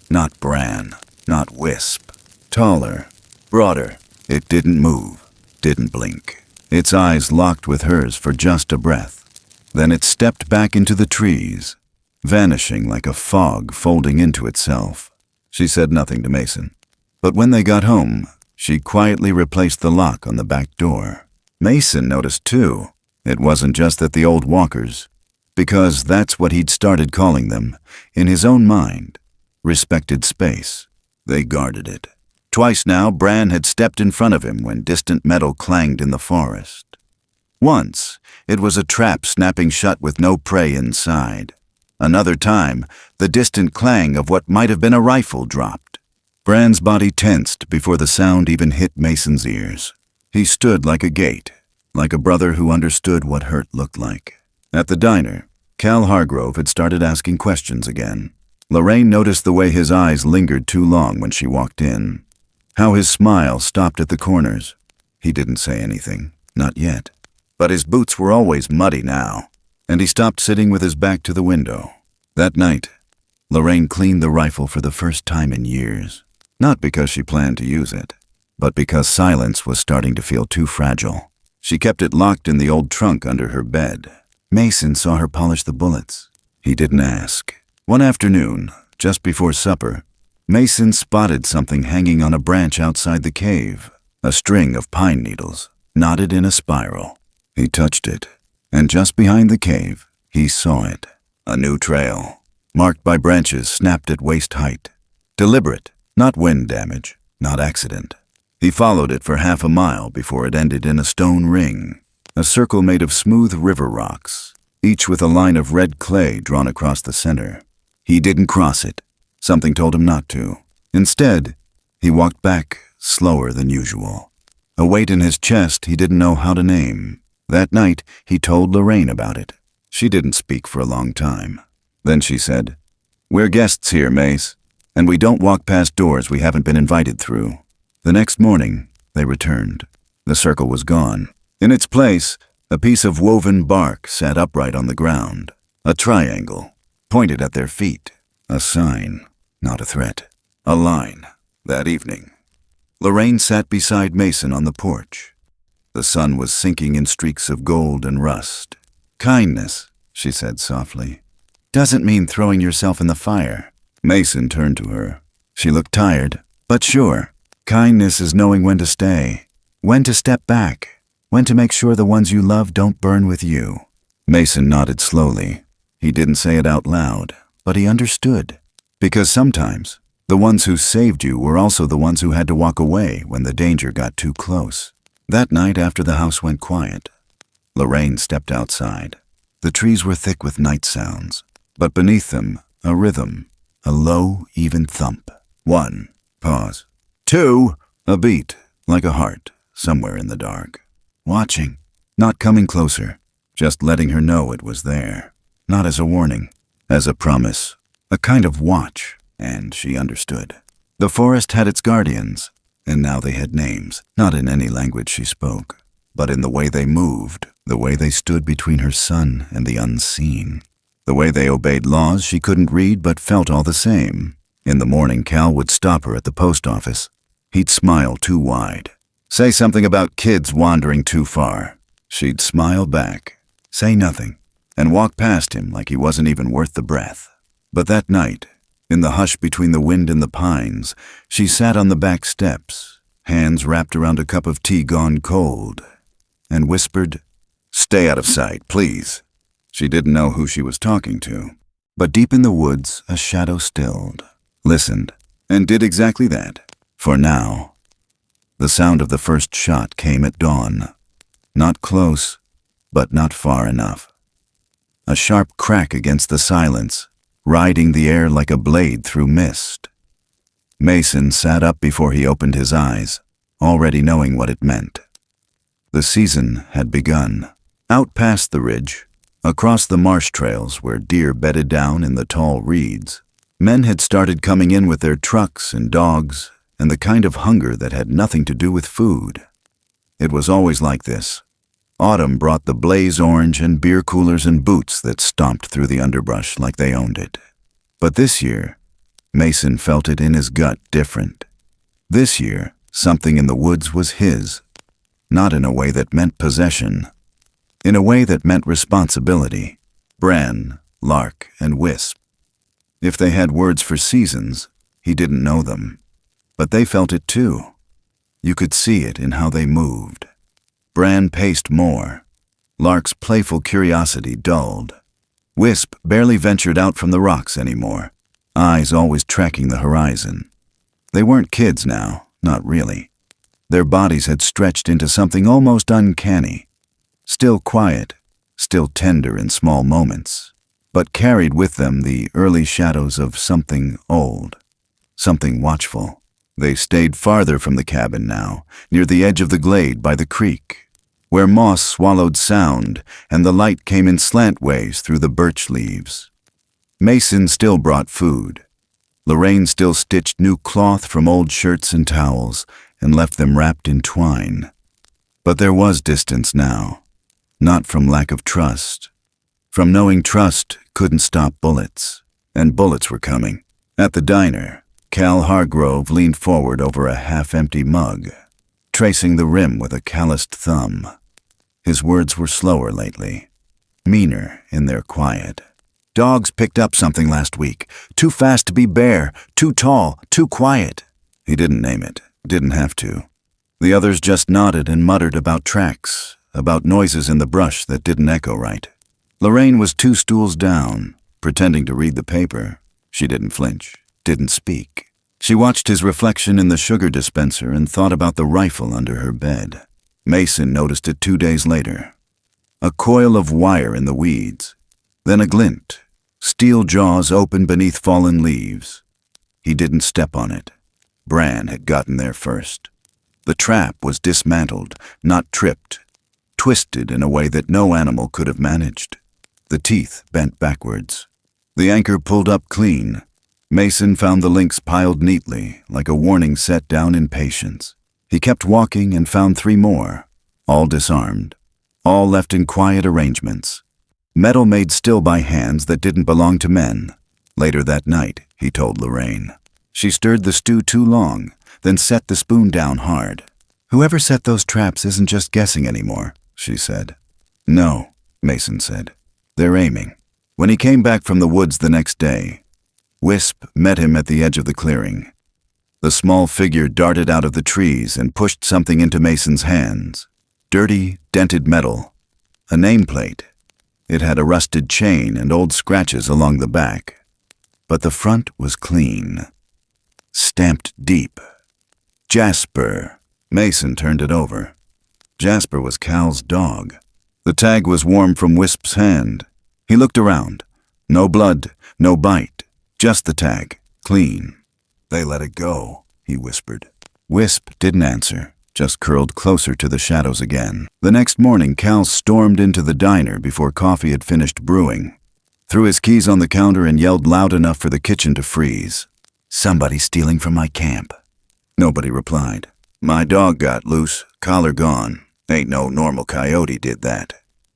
Not Bran, not Wisp. Taller, broader. It didn't move, didn't blink. Its eyes locked with hers for just a breath. Then it stepped back into the trees, vanishing like a fog folding into itself. She said nothing to Mason. But when they got home, she quietly replaced the lock on the back door. Mason noticed too. It wasn't just that the old walkers, because that's what he'd started calling them, in his own mind, respected space. They guarded it. Twice now, Bran had stepped in front of him when distant metal clanged in the forest. Once, it was a trap snapping shut with no prey inside. Another time, the distant clang of what might have been a rifle dropped. Bran's body tensed before the sound even hit Mason's ears. He stood like a gate, like a brother who understood what hurt looked like. At the diner, Cal Hargrove had started asking questions again. Lorraine noticed the way his eyes lingered too long when she walked in. How his smile stopped at the corners. He didn't say anything, not yet. But his boots were always muddy now, and he stopped sitting with his back to the window. That night, Lorraine cleaned the rifle for the first time in years. Not because she planned to use it, but because silence was starting to feel too fragile. She kept it locked in the old trunk under her bed. Mason saw her polish the bullets. He didn't ask. One afternoon, just before supper, Mason spotted something hanging on a branch outside the cave, a string of pine needles, knotted in a spiral. He touched it, and just behind the cave, he saw it. A new trail, marked by branches snapped at waist height. Deliberate, not wind damage, not accident. He followed it for half a mile before it ended in a stone ring, a circle made of smooth river rocks, each with a line of red clay drawn across the center. He didn't cross it. Something told him not to. Instead, he walked back slower than usual. A weight in his chest he didn't know how to name. That night, he told Lorraine about it. She didn't speak for a long time. Then she said, "We're guests here, Mace, and we don't walk past doors we haven't been invited through." The next morning, they returned. The circle was gone. In its place, a piece of woven bark sat upright on the ground. A triangle, pointed at their feet. A sign, not a threat. A line. That evening, Lorraine sat beside Mason on the porch. The sun was sinking in streaks of gold and rust. "Kindness," she said softly, "doesn't mean throwing yourself in the fire." Mason turned to her. She looked tired, but sure. Kindness is knowing when to stay, when to step back, when to make sure the ones you love don't burn with you. Mason nodded slowly. He didn't say it out loud, but he understood. Because sometimes, the ones who saved you were also the ones who had to walk away when the danger got too close. That night after the house went quiet, Lorraine stepped outside. The trees were thick with night sounds, but beneath them, a rhythm, a low, even thump. 1, pause. 2, a beat, like a heart, somewhere in the dark. Watching, not coming closer, just letting her know it was there. Not as a warning, as a promise, a kind of watch, and she understood. The forest had its guardians, and now they had names, not in any language she spoke, but in the way they moved, the way they stood between her son and the unseen, the way they obeyed laws she couldn't read but felt all the same. In the morning, Cal would stop her at the post office. He'd smile too wide. Say something about kids wandering too far. She'd smile back, say nothing, and walk past him like he wasn't even worth the breath. But that night, in the hush between the wind and the pines, she sat on the back steps, hands wrapped around a cup of tea gone cold, and whispered, "Stay out of sight, please." She didn't know who she was talking to, but deep in the woods, a shadow stilled, listened, and did exactly that. For now, the sound of the first shot came at dawn. Not close, but not far enough. A sharp crack against the silence, riding the air like a blade through mist. Mason sat up before he opened his eyes, already knowing what it meant. The season had begun. Out past the ridge, across the marsh trails where deer bedded down in the tall reeds, men had started coming in with their trucks and dogs, and the kind of hunger that had nothing to do with food. It was always like this. Autumn brought the blaze orange and beer coolers and boots that stomped through the underbrush like they owned it. But this year, Mason felt it in his gut different. This year, something in the woods was his, not in a way that meant possession, in a way that meant responsibility. Bran, Lark, and Wisp. If they had words for seasons, he didn't know them. But they felt it too. You could see it in how they moved. Bran paced more. Lark's playful curiosity dulled. Wisp barely ventured out from the rocks anymore, eyes always tracking the horizon. They weren't kids now, not really. Their bodies had stretched into something almost uncanny. Still quiet, still tender in small moments, but carried with them the early shadows of something old, something watchful. They stayed farther from the cabin now, near the edge of the glade by the creek, where moss swallowed sound and the light came in slantways through the birch leaves. Mason still brought food. Lorraine still stitched new cloth from old shirts and towels and left them wrapped in twine. But there was distance now, not from lack of trust, from knowing trust couldn't stop bullets, and bullets were coming. At the diner, Cal Hargrove leaned forward over a half-empty mug, tracing the rim with a calloused thumb. His words were slower lately, meaner in their quiet. Dogs picked up something last week. Too fast to be bear, too tall, too quiet. He didn't name it, didn't have to. The others just nodded and muttered about tracks, about noises in the brush that didn't echo right. Lorraine was 2 stools down, pretending to read the paper. She didn't flinch, didn't speak. She watched his reflection in the sugar dispenser and thought about the rifle under her bed. Mason noticed it 2 days later. A coil of wire in the weeds, then a glint, steel jaws open beneath fallen leaves. He didn't step on it. Bran had gotten there first. The trap was dismantled, not tripped, twisted in a way that no animal could have managed. The teeth bent backwards. The anchor pulled up clean. Mason found the links piled neatly, like a warning set down in patience. He kept walking and found 3 more, all disarmed, all left in quiet arrangements. Metal made still by hands that didn't belong to men. Later that night, he told Lorraine. She stirred the stew too long, then set the spoon down hard. Whoever set those traps isn't just guessing anymore, she said. No, Mason said. They're aiming. When he came back from the woods the next day, Wisp met him at the edge of the clearing. The small figure darted out of the trees and pushed something into Mason's hands. Dirty, dented metal. A nameplate. It had a rusted chain and old scratches along the back. But the front was clean. Stamped deep. Jasper. Mason turned it over. Jasper was Cal's dog. The tag was warm from Wisp's hand. He looked around. No blood, no bite. Just the tag. Clean. They let it go, he whispered. Wisp didn't answer, just curled closer to the shadows again. The next morning, Cal stormed into the diner before coffee had finished brewing, threw his keys on the counter and yelled loud enough for the kitchen to freeze. Somebody stealing from my camp. Nobody replied. My dog got loose, collar gone. Ain't no normal coyote did that.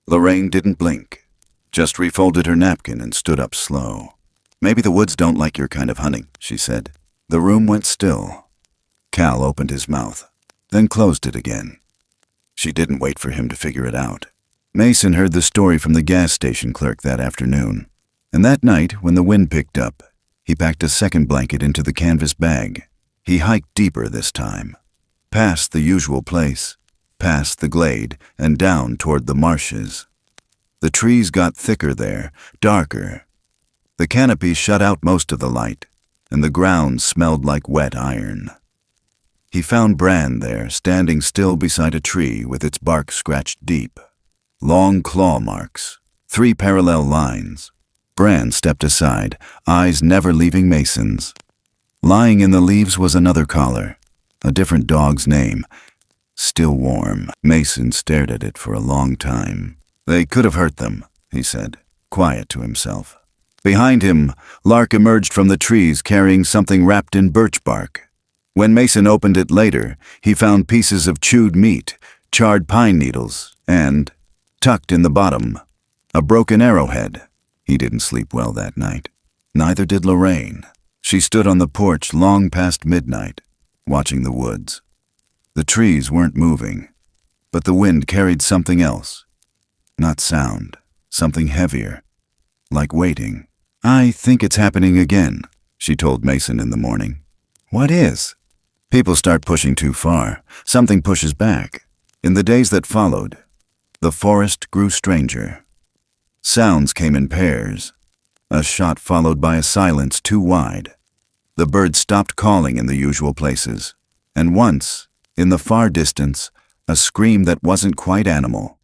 Lorraine didn't blink, just refolded her napkin and stood up slow. Maybe the woods don't like your kind of hunting, she said. The room went still. Cal opened his mouth, then closed it again. She didn't wait for him to figure it out. Mason heard the story from the gas station clerk that afternoon, and that night, when the wind picked up, he packed a second blanket into the canvas bag. He hiked deeper this time, past the usual place, past the glade, and down toward the marshes. The trees got thicker there, darker. The canopy shut out most of the light, and the ground smelled like wet iron. He found Bran there, standing still beside a tree with its bark scratched deep. Long claw marks, 3 parallel lines. Bran stepped aside, eyes never leaving Mason's. Lying in the leaves was another collar, a different dog's name. Still warm. Mason stared at it for a long time. They could have hurt them, he said, quiet to himself. Behind him, Lark emerged from the trees carrying something wrapped in birch bark. When Mason opened it later, he found pieces of chewed meat, charred pine needles, and, tucked in the bottom, a broken arrowhead. He didn't sleep well that night. Neither did Lorraine. She stood on the porch long past midnight, watching the woods. The trees weren't moving, but the wind carried something else. Not sound, something heavier, like waiting. I think it's happening again, she told Mason in the morning. What is? People start pushing too far. Something pushes back. In the days that followed, the forest grew stranger. Sounds came in pairs. A shot followed by a silence too wide. The birds stopped calling in the usual places. And once, in the far distance, a scream that wasn't quite animal,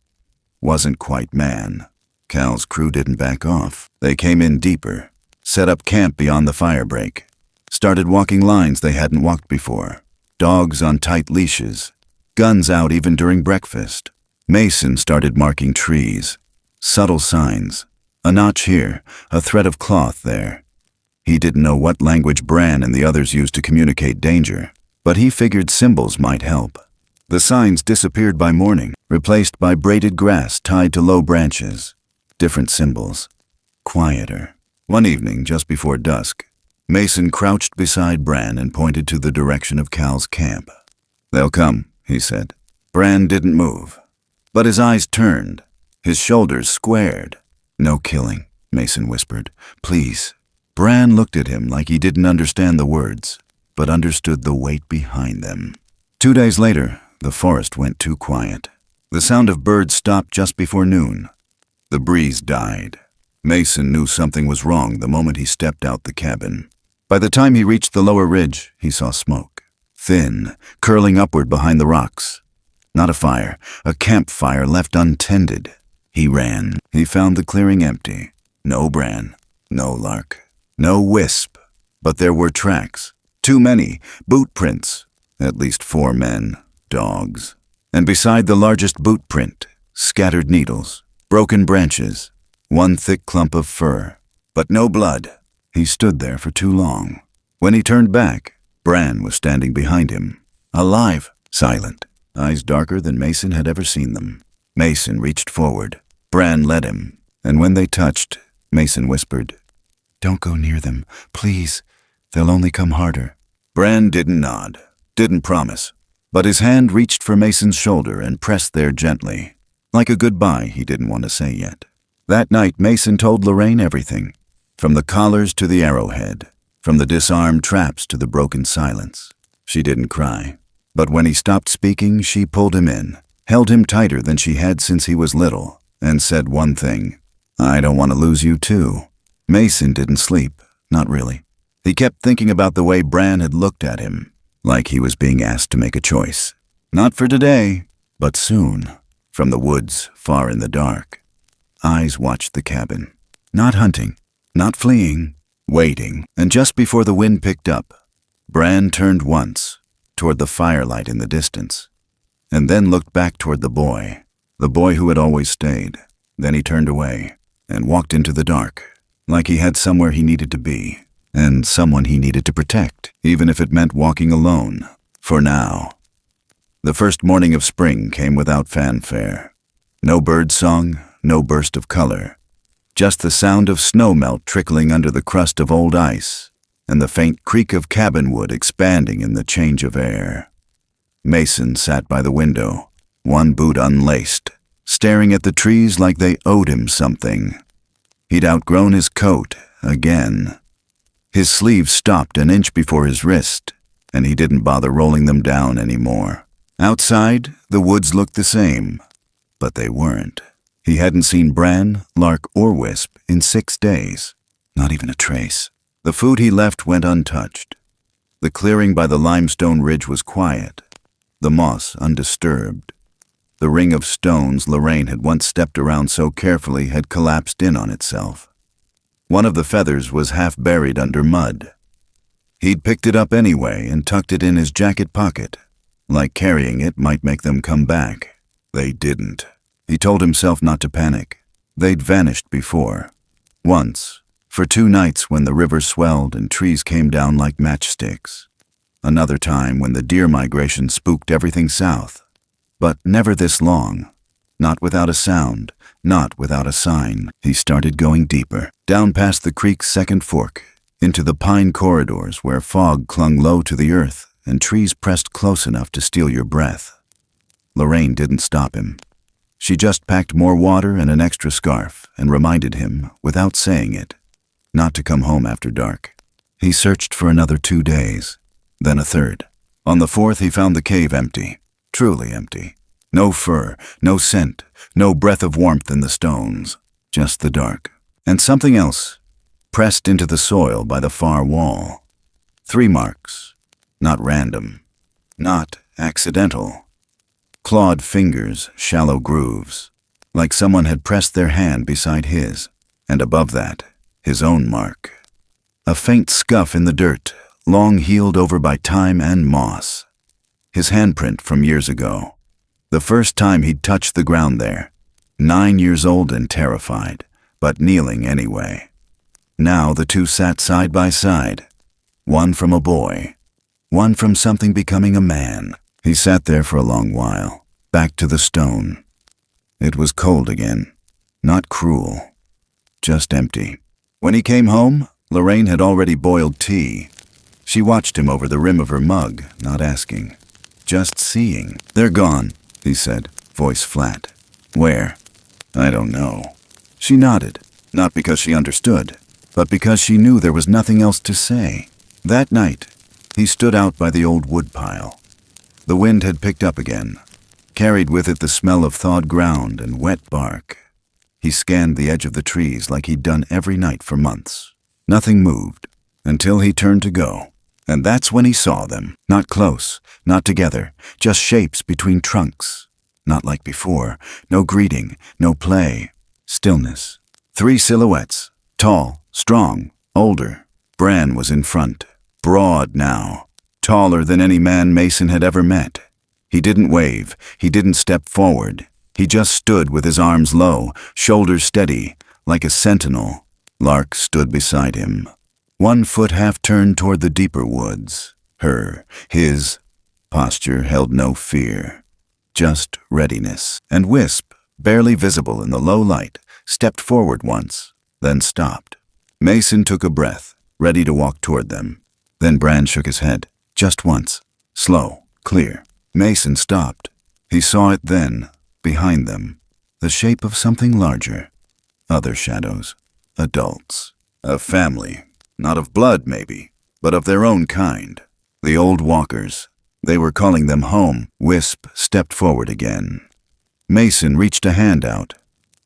wasn't quite man. Cal's crew didn't back off. They came in deeper, set up camp beyond the fire break, started walking lines they hadn't walked before, dogs on tight leashes, guns out even during breakfast. Mason started marking trees, subtle signs, a notch here, a thread of cloth there. He didn't know what language Bran and the others used to communicate danger, but he figured symbols might help. The signs disappeared by morning, replaced by braided grass tied to low branches. Different symbols. Quieter. One evening, just before dusk, Mason crouched beside Bran and pointed to the direction of Cal's camp. "They'll come," he said. Bran didn't move, but his eyes turned, his shoulders squared. "No killing," Mason whispered. "Please." Bran looked at him like he didn't understand the words, but understood the weight behind them. 2 days later, the forest went too quiet. The sound of birds stopped just before noon. The breeze died. Mason knew something was wrong the moment he stepped out the cabin. By the time he reached the lower ridge, he saw smoke, thin, curling upward behind the rocks. Not a fire, a campfire left untended. He ran. He found the clearing empty. No Bran, no Lark, no Wisp. But there were tracks. Too many, boot prints. At least 4 men, dogs. And beside the largest boot print, scattered needles, broken branches, one thick clump of fur. But no blood. He stood there for too long. When he turned back, Bran was standing behind him. Alive, silent, eyes darker than Mason had ever seen them. Mason reached forward. Bran led him, and when they touched, Mason whispered, "Don't go near them, please. They'll only come harder." Bran didn't nod, didn't promise, but his hand reached for Mason's shoulder and pressed there gently, like a goodbye he didn't want to say yet. That night, Mason told Lorraine everything, from the collars to the arrowhead, from the disarmed traps to the broken silence. She didn't cry, but when he stopped speaking, she pulled him in, held him tighter than she had since he was little, and said one thing, "I don't want to lose you too." Mason didn't sleep, not really. He kept thinking about the way Bran had looked at him, like he was being asked to make a choice. Not for today, but soon. From the woods, far in the dark, eyes watched the cabin. Not hunting, not fleeing, waiting. And just before the wind picked up, Bran turned once, toward the firelight in the distance, and then looked back toward the boy who had always stayed. Then he turned away and walked into the dark, like he had somewhere he needed to be, and someone he needed to protect, even if it meant walking alone, for now. The first morning of spring came without fanfare. No bird song, no burst of color, just the sound of snow melt trickling under the crust of old ice, and the faint creak of cabin wood expanding in the change of air. Mason sat by the window, one boot unlaced, staring at the trees like they owed him something. He'd outgrown his coat again. His sleeves stopped an inch before his wrist, and he didn't bother rolling them down anymore. Outside, the woods looked the same, but they weren't. He hadn't seen Bran, Lark, or Wisp in 6 days, not even a trace. The food he left went untouched. The clearing by the limestone ridge was quiet, the moss undisturbed. The ring of stones Lorraine had once stepped around so carefully had collapsed in on itself. One of the feathers was half buried under mud. He'd picked it up anyway and tucked it in his jacket pocket, like carrying it might make them come back. They didn't. He told himself not to panic. They'd vanished before. Once, for 2 nights when the river swelled and trees came down like matchsticks. Another time when the deer migration spooked everything south. But never this long. Not without a sound, not without a sign. He started going deeper, down past the creek's second fork, into the pine corridors where fog clung low to the earth and trees pressed close enough to steal your breath. Lorraine didn't stop him. She just packed more water and an extra scarf and reminded him, without saying it, not to come home after dark. He searched for another 2 days, then a third. On the 4th, he found the cave empty, truly empty. No fur, no scent, no breath of warmth in the stones, just the dark. And something else, pressed into the soil by the far wall. 3 marks, not random, not accidental. Clawed fingers, shallow grooves, like someone had pressed their hand beside his, and above that, his own mark. A faint scuff in the dirt, long healed over by time and moss. His handprint from years ago. The first time he'd touched the ground there. 9 years old and terrified, but kneeling anyway. Now the two sat side by side, one from a boy, one from something becoming a man. He sat there for a long while, back to the stone. It was cold again, not cruel, just empty. When he came home, Lorraine had already boiled tea. She watched him over the rim of her mug, not asking, just seeing. "They're gone," he said, voice flat. "Where?" "I don't know." She nodded, not because she understood, but because she knew there was nothing else to say. That night, he stood out by the old woodpile. The wind had picked up again, carried with it the smell of thawed ground and wet bark. He scanned the edge of the trees like he'd done every night for months. Nothing moved, until he turned to go. And that's when he saw them. Not close, not together, just shapes between trunks. Not like before, no greeting, no play. Stillness. 3 silhouettes, tall, strong, older. Bran was in front, broad now, taller than any man Mason had ever met. He didn't wave, he didn't step forward. He just stood with his arms low, shoulders steady, like a sentinel. Lark stood beside him, 1 foot half turned toward the deeper woods. His posture held no fear, just readiness. And Wisp, barely visible in the low light, stepped forward once, then stopped. Mason took a breath, ready to walk toward them. Then Bran shook his head, just once, slow, clear. Mason stopped. He saw it then, behind them, the shape of something larger. Other shadows, adults, a family. Not of blood, maybe, but of their own kind. The old walkers. They were calling them home. Wisp stepped forward again. Mason reached a hand out,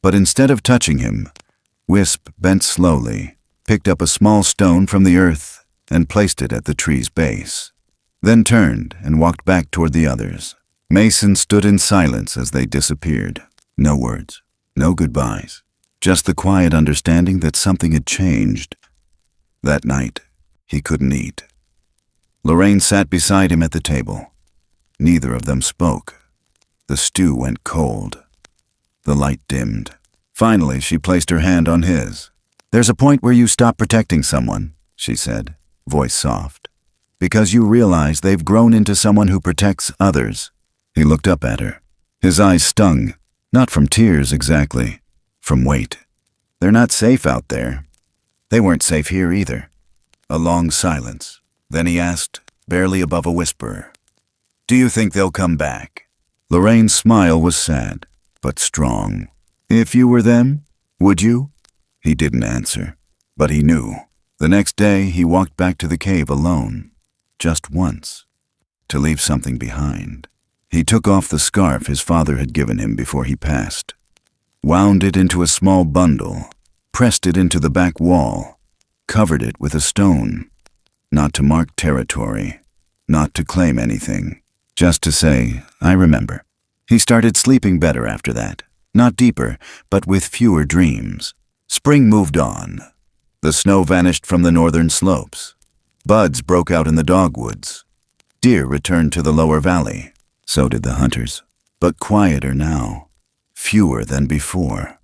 but instead of touching him, Wisp bent slowly, picked up a small stone from the earth, and placed it at the tree's base. Then turned and walked back toward the others. Mason stood in silence as they disappeared. No words, no goodbyes, just the quiet understanding that something had changed. That night, he couldn't eat. Lorraine sat beside him at the table. Neither of them spoke. The stew went cold. The light dimmed. Finally, she placed her hand on his. "There's a point where you stop protecting someone," she said, voice soft, "because you realize they've grown into someone who protects others." He looked up at her. His eyes stung, not from tears exactly, from weight. "They're not safe out there. They weren't safe here either." A long silence. Then he asked, barely above a whisper, "Do you think they'll come back?" Lorraine's smile was sad, but strong. "If you were them, would you?" He didn't answer, but he knew. The next day, he walked back to the cave alone, just once, to leave something behind. He took off the scarf his father had given him before he passed, wound it into a small bundle, pressed it into the back wall, covered it with a stone, not to mark territory, not to claim anything, just to say, "I remember." He started sleeping better after that, not deeper, but with fewer dreams. Spring moved on. The snow vanished from the northern slopes. Buds broke out in the dogwoods. Deer returned to the lower valley. So did the hunters, but quieter now, fewer than before.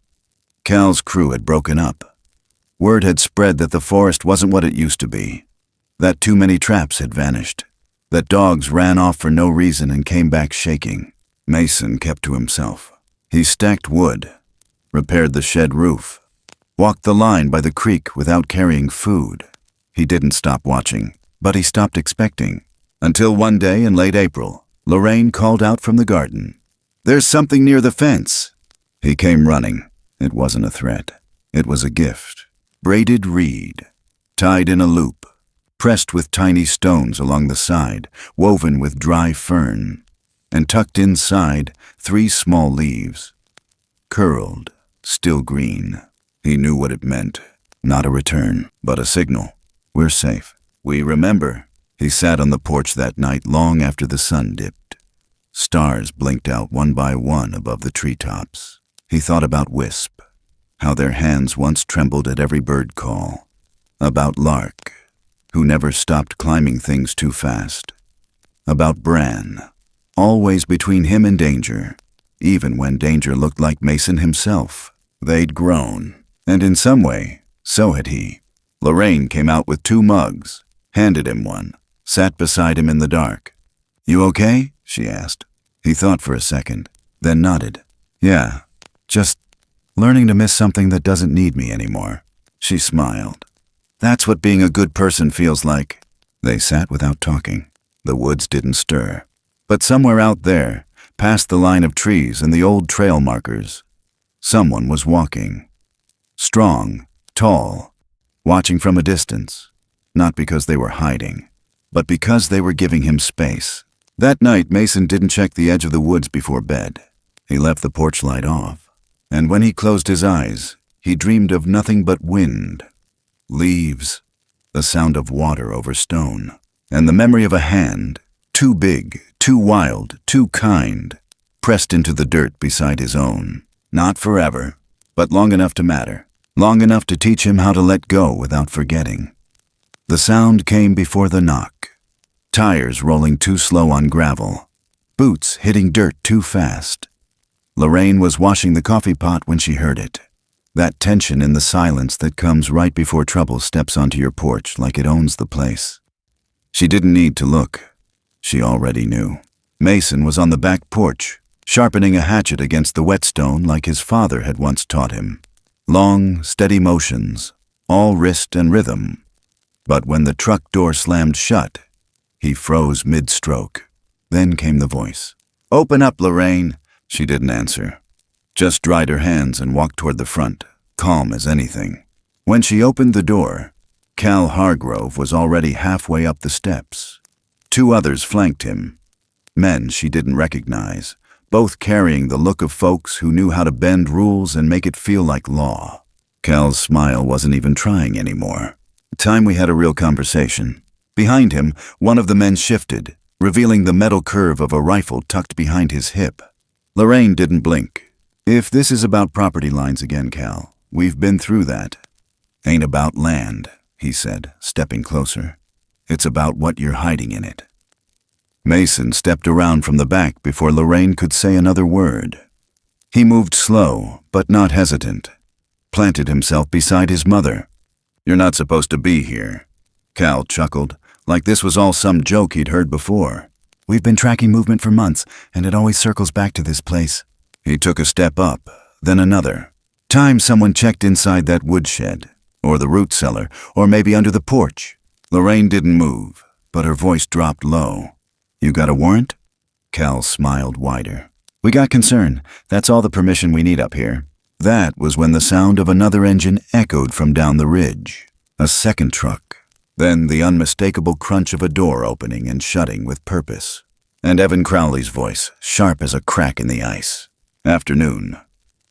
Cal's crew had broken up. Word had spread that the forest wasn't what it used to be, that too many traps had vanished, that dogs ran off for no reason and came back shaking. Mason kept to himself. He stacked wood, repaired the shed roof, walked the line by the creek without carrying food. He didn't stop watching, but he stopped expecting, until one day in late April, Lorraine called out from the garden, "There's something near the fence." He came running. It wasn't a threat. It was a gift. Braided reed, tied in a loop, pressed with tiny stones along the side, woven with dry fern, and tucked inside 3 small leaves, curled, still green. He knew what it meant. Not a return, but a signal. We're safe. We remember. He sat on the porch that night long after the sun dipped. Stars blinked out one by one above the treetops. He thought about Wisp, how their hands once trembled at every bird call. About Lark, who never stopped climbing things too fast. About Bran, always between him and danger, even when danger looked like Mason himself. They'd grown, and in some way, so had he. Lorraine came out with 2 mugs, handed him one, sat beside him in the dark. "You okay?" she asked. He thought for a second, then nodded. "Yeah, just learning to miss something that doesn't need me anymore." She smiled. "That's what being a good person feels like." They sat without talking. The woods didn't stir. But somewhere out there, past the line of trees and the old trail markers, someone was walking. Strong, tall, watching from a distance, not because they were hiding, but because they were giving him space. That night, Mason didn't check the edge of the woods before bed. He left the porch light off, and when he closed his eyes, he dreamed of nothing but wind, leaves, the sound of water over stone, and the memory of a hand, too big, too wild, too kind, pressed into the dirt beside his own. Not forever, but long enough to matter, long enough to teach him how to let go without forgetting. The sound came before the knock. Tires rolling too slow on gravel, boots hitting dirt too fast. Lorraine was washing the coffee pot when she heard it. That tension in the silence that comes right before trouble steps onto your porch like it owns the place. She didn't need to look. She already knew. Mason was on the back porch, sharpening a hatchet against the whetstone like his father had once taught him. Long, steady motions, all wrist and rhythm. But when the truck door slammed shut, he froze mid-stroke. Then came the voice. "Open up, Lorraine." She didn't answer, just dried her hands and walked toward the front, calm as anything. When she opened the door, Cal Hargrove was already halfway up the steps. 2 others flanked him, men she didn't recognize, both carrying the look of folks who knew how to bend rules and make it feel like law. Cal's smile wasn't even trying anymore. Time we had a real conversation. Behind him, one of the men shifted, revealing the metal curve of a rifle tucked behind his hip. Lorraine didn't blink. "If this is about property lines again, Cal, we've been through that." "Ain't about land," he said, stepping closer. "It's about what you're hiding in it." Mason stepped around from the back before Lorraine could say another word. He moved slow, but not hesitant, planted himself beside his mother. "You're not supposed to be here." Cal chuckled, like this was all some joke he'd heard before. "We've been tracking movement for months, and it always circles back to this place." He took a step up, then another. Time someone checked inside that woodshed, or the root cellar, or maybe under the porch. Lorraine didn't move, but her voice dropped low. "You got a warrant?" Cal smiled wider. "We got concern. That's all the permission we need up here." That was when the sound of another engine echoed from down the ridge. A second truck. Then the unmistakable crunch of a door opening and shutting with purpose. And Evan Crowley's voice, sharp as a crack in the ice. "Afternoon."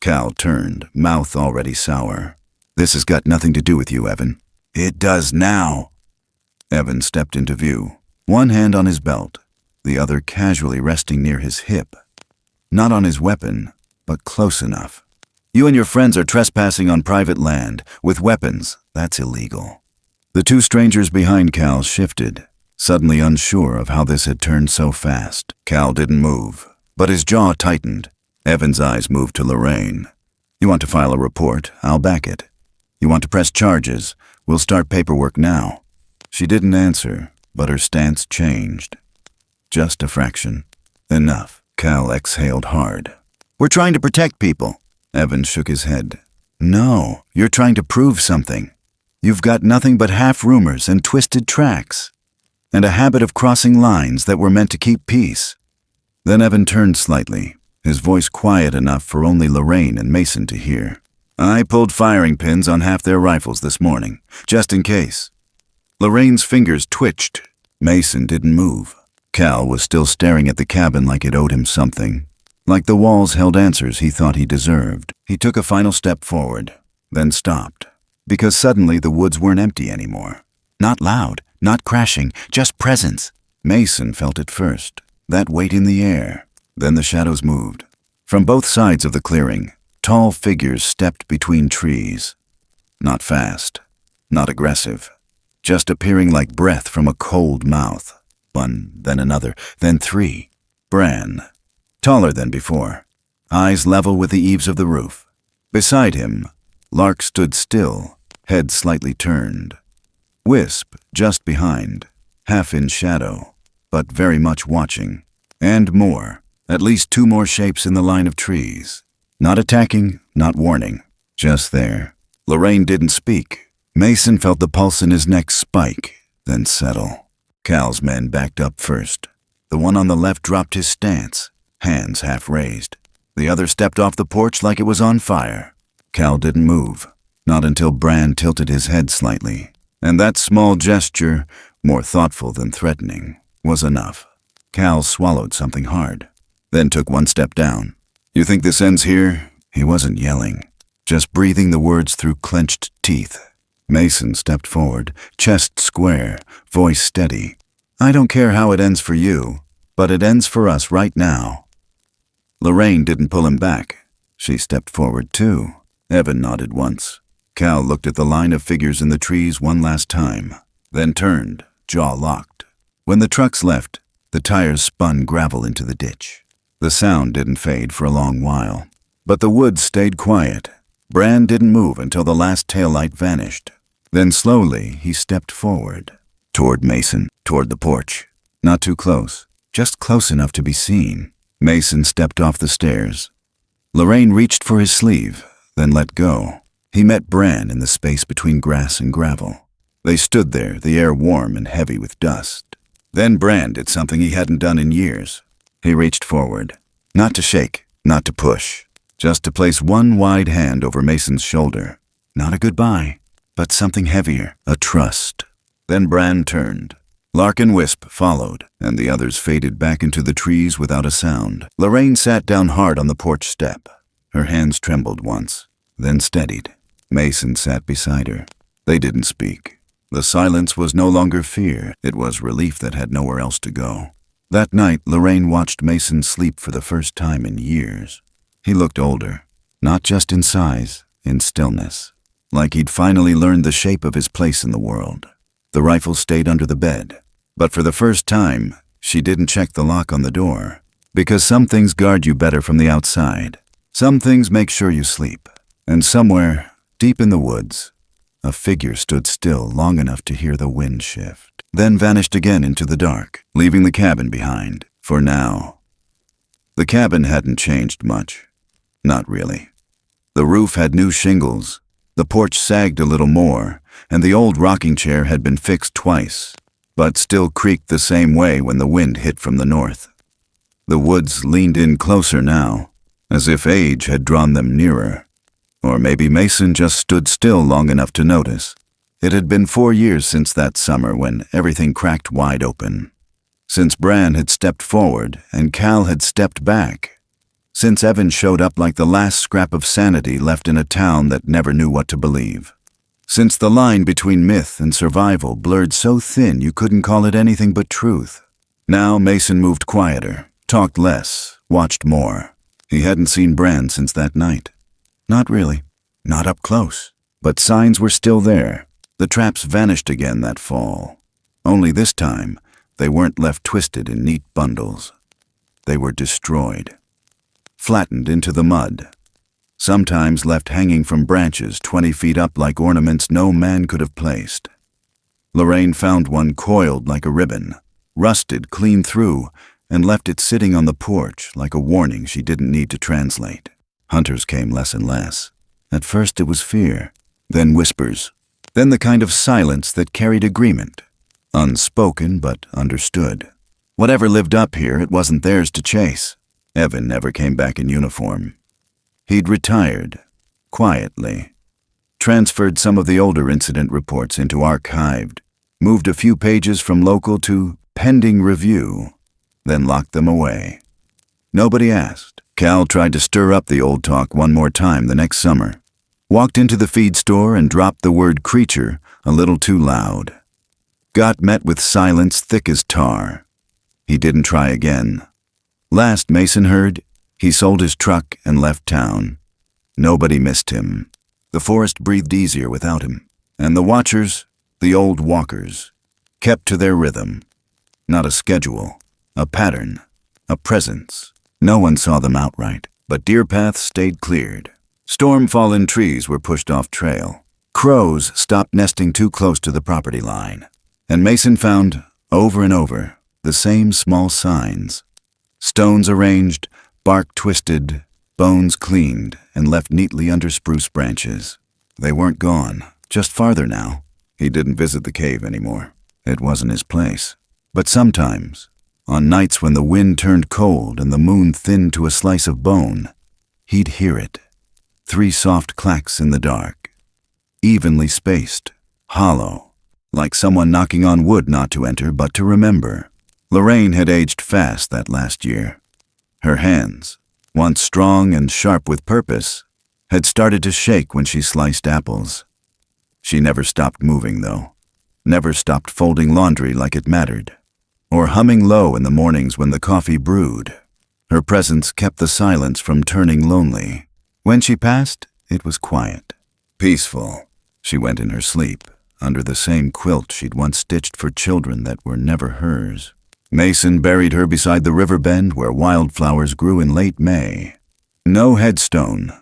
Cal turned, mouth already sour. "This has got nothing to do with you, Evan." "It does now." Evan stepped into view, one hand on his belt, the other casually resting near his hip. Not on his weapon, but close enough. "You and your friends are trespassing on private land, with weapons. That's illegal." The 2 strangers behind Cal shifted, suddenly unsure of how this had turned so fast. Cal didn't move, but his jaw tightened. Evan's eyes moved to Lorraine. "You want to file a report? I'll back it. You want to press charges? We'll start paperwork now." She didn't answer, but her stance changed. Just a fraction. "Enough." Cal exhaled hard. "We're trying to protect people." Evan shook his head. "No, you're trying to prove something. You've got nothing but half-rumors and twisted tracks, and a habit of crossing lines that were meant to keep peace." Then Evan turned slightly, his voice quiet enough for only Lorraine and Mason to hear. "I pulled firing pins on half their rifles this morning, just in case." Lorraine's fingers twitched. Mason didn't move. Cal was still staring at the cabin like it owed him something, like the walls held answers he thought he deserved. He took a final step forward, then stopped, because suddenly the woods weren't empty anymore. Not loud, not crashing, just presence. Mason felt it first, that weight in the air. Then the shadows moved. From both sides of the clearing, tall figures stepped between trees. Not fast, not aggressive, just appearing like breath from a cold mouth. One, then another, then 3. Bran, taller than before, eyes level with the eaves of the roof. Beside him, Lark stood still, head slightly turned. Wisp just behind, half in shadow, but very much watching. And more, at least 2 more shapes in the line of trees. Not attacking, not warning, just there. Lorraine didn't speak. Mason felt the pulse in his neck spike, then settle. Cal's men backed up first. The one on the left dropped his stance, hands half raised. The other stepped off the porch like it was on fire. Cal didn't move, not until Bran tilted his head slightly. And that small gesture, more thoughtful than threatening, was enough. Cal swallowed something hard, then took 1 step down. "You think this ends here?" He wasn't yelling, just breathing the words through clenched teeth. Mason stepped forward, chest square, voice steady. "I don't care how it ends for you, but it ends for us right now." Lorraine didn't pull him back. She stepped forward too. Evan nodded once. Cal looked at the line of figures in the trees one last time, then turned, jaw locked. When the trucks left, the tires spun gravel into the ditch. The sound didn't fade for a long while, but the woods stayed quiet. Bran didn't move until the last taillight vanished. Then slowly he stepped forward, toward Mason, toward the porch. Not too close, just close enough to be seen. Mason stepped off the stairs. Lorraine reached for his sleeve, then let go. He met Bran in the space between grass and gravel. They stood there, the air warm and heavy with dust. Then Bran did something he hadn't done in years. He reached forward, not to shake, not to push, just to place one wide hand over Mason's shoulder. Not a goodbye, but something heavier, a trust. Then Bran turned. Lark and Wisp followed, and the others faded back into the trees without a sound. Lorraine sat down hard on the porch step. Her hands trembled once, then steadied. Mason sat beside her. They didn't speak. The silence was no longer fear. It was relief that had nowhere else to go. That night, Lorraine watched Mason sleep for the first time in years. He looked older, not just in size, in stillness, like he'd finally learned the shape of his place in the world. The rifle stayed under the bed, but for the first time, she didn't check the lock on the door, because some things guard you better from the outside. Some things make sure you sleep. And somewhere, deep in the woods, a figure stood still long enough to hear the wind shift, then vanished again into the dark, leaving the cabin behind, for now. The cabin hadn't changed much. Not really. The roof had new shingles, the porch sagged a little more, and the old rocking chair had been fixed twice, but still creaked the same way when the wind hit from the north. The woods leaned in closer now, as if age had drawn them nearer. Or maybe Mason just stood still long enough to notice. It had been 4 years since that summer when everything cracked wide open. Since Bran had stepped forward and Cal had stepped back. Since Evan showed up like the last scrap of sanity left in a town that never knew what to believe. Since the line between myth and survival blurred so thin you couldn't call it anything but truth. Now Mason moved quieter, talked less, watched more. He hadn't seen Bran since that night. Not really. Not up close. But signs were still there. The traps vanished again that fall. Only this time, they weren't left twisted in neat bundles. They were destroyed. Flattened into the mud. Sometimes left hanging from branches 20 feet up like ornaments no man could have placed. Lorraine found one coiled like a ribbon, rusted clean through, and left it sitting on the porch like a warning she didn't need to translate. Hunters came less and less. At first it was fear, then whispers, then the kind of silence that carried agreement. Unspoken but understood. Whatever lived up here, it wasn't theirs to chase. Evan never came back in uniform. He'd retired, quietly. Transferred some of the older incident reports into archived, moved a few pages from local to pending review, then locked them away. Nobody asked. Cal tried to stir up the old talk one more time the next summer. Walked into the feed store and dropped the word creature a little too loud. Got met with silence thick as tar. He didn't try again. Last Mason heard, he sold his truck and left town. Nobody missed him. The forest breathed easier without him. And the watchers, the old walkers, kept to their rhythm. Not a schedule, a pattern, a presence. No one saw them outright, but deer paths stayed cleared. Storm-fallen trees were pushed off trail. Crows stopped nesting too close to the property line, and Mason found, over and over, the same small signs. Stones arranged, bark twisted, bones cleaned and left neatly under spruce branches. They weren't gone, just farther now. He didn't visit the cave anymore. It wasn't his place. But sometimes, on nights when the wind turned cold and the moon thinned to a slice of bone, he'd hear it. 3 soft clacks in the dark, evenly spaced, hollow, like someone knocking on wood not to enter but to remember. Lorraine had aged fast that last year. Her hands, once strong and sharp with purpose, had started to shake when she sliced apples. She never stopped moving, though. Never stopped folding laundry like it mattered, or humming low in the mornings when the coffee brewed. Her presence kept the silence from turning lonely. When she passed, it was quiet, peaceful. She went in her sleep, under the same quilt she'd once stitched for children that were never hers. Mason buried her beside the river bend where wildflowers grew in late May. No headstone,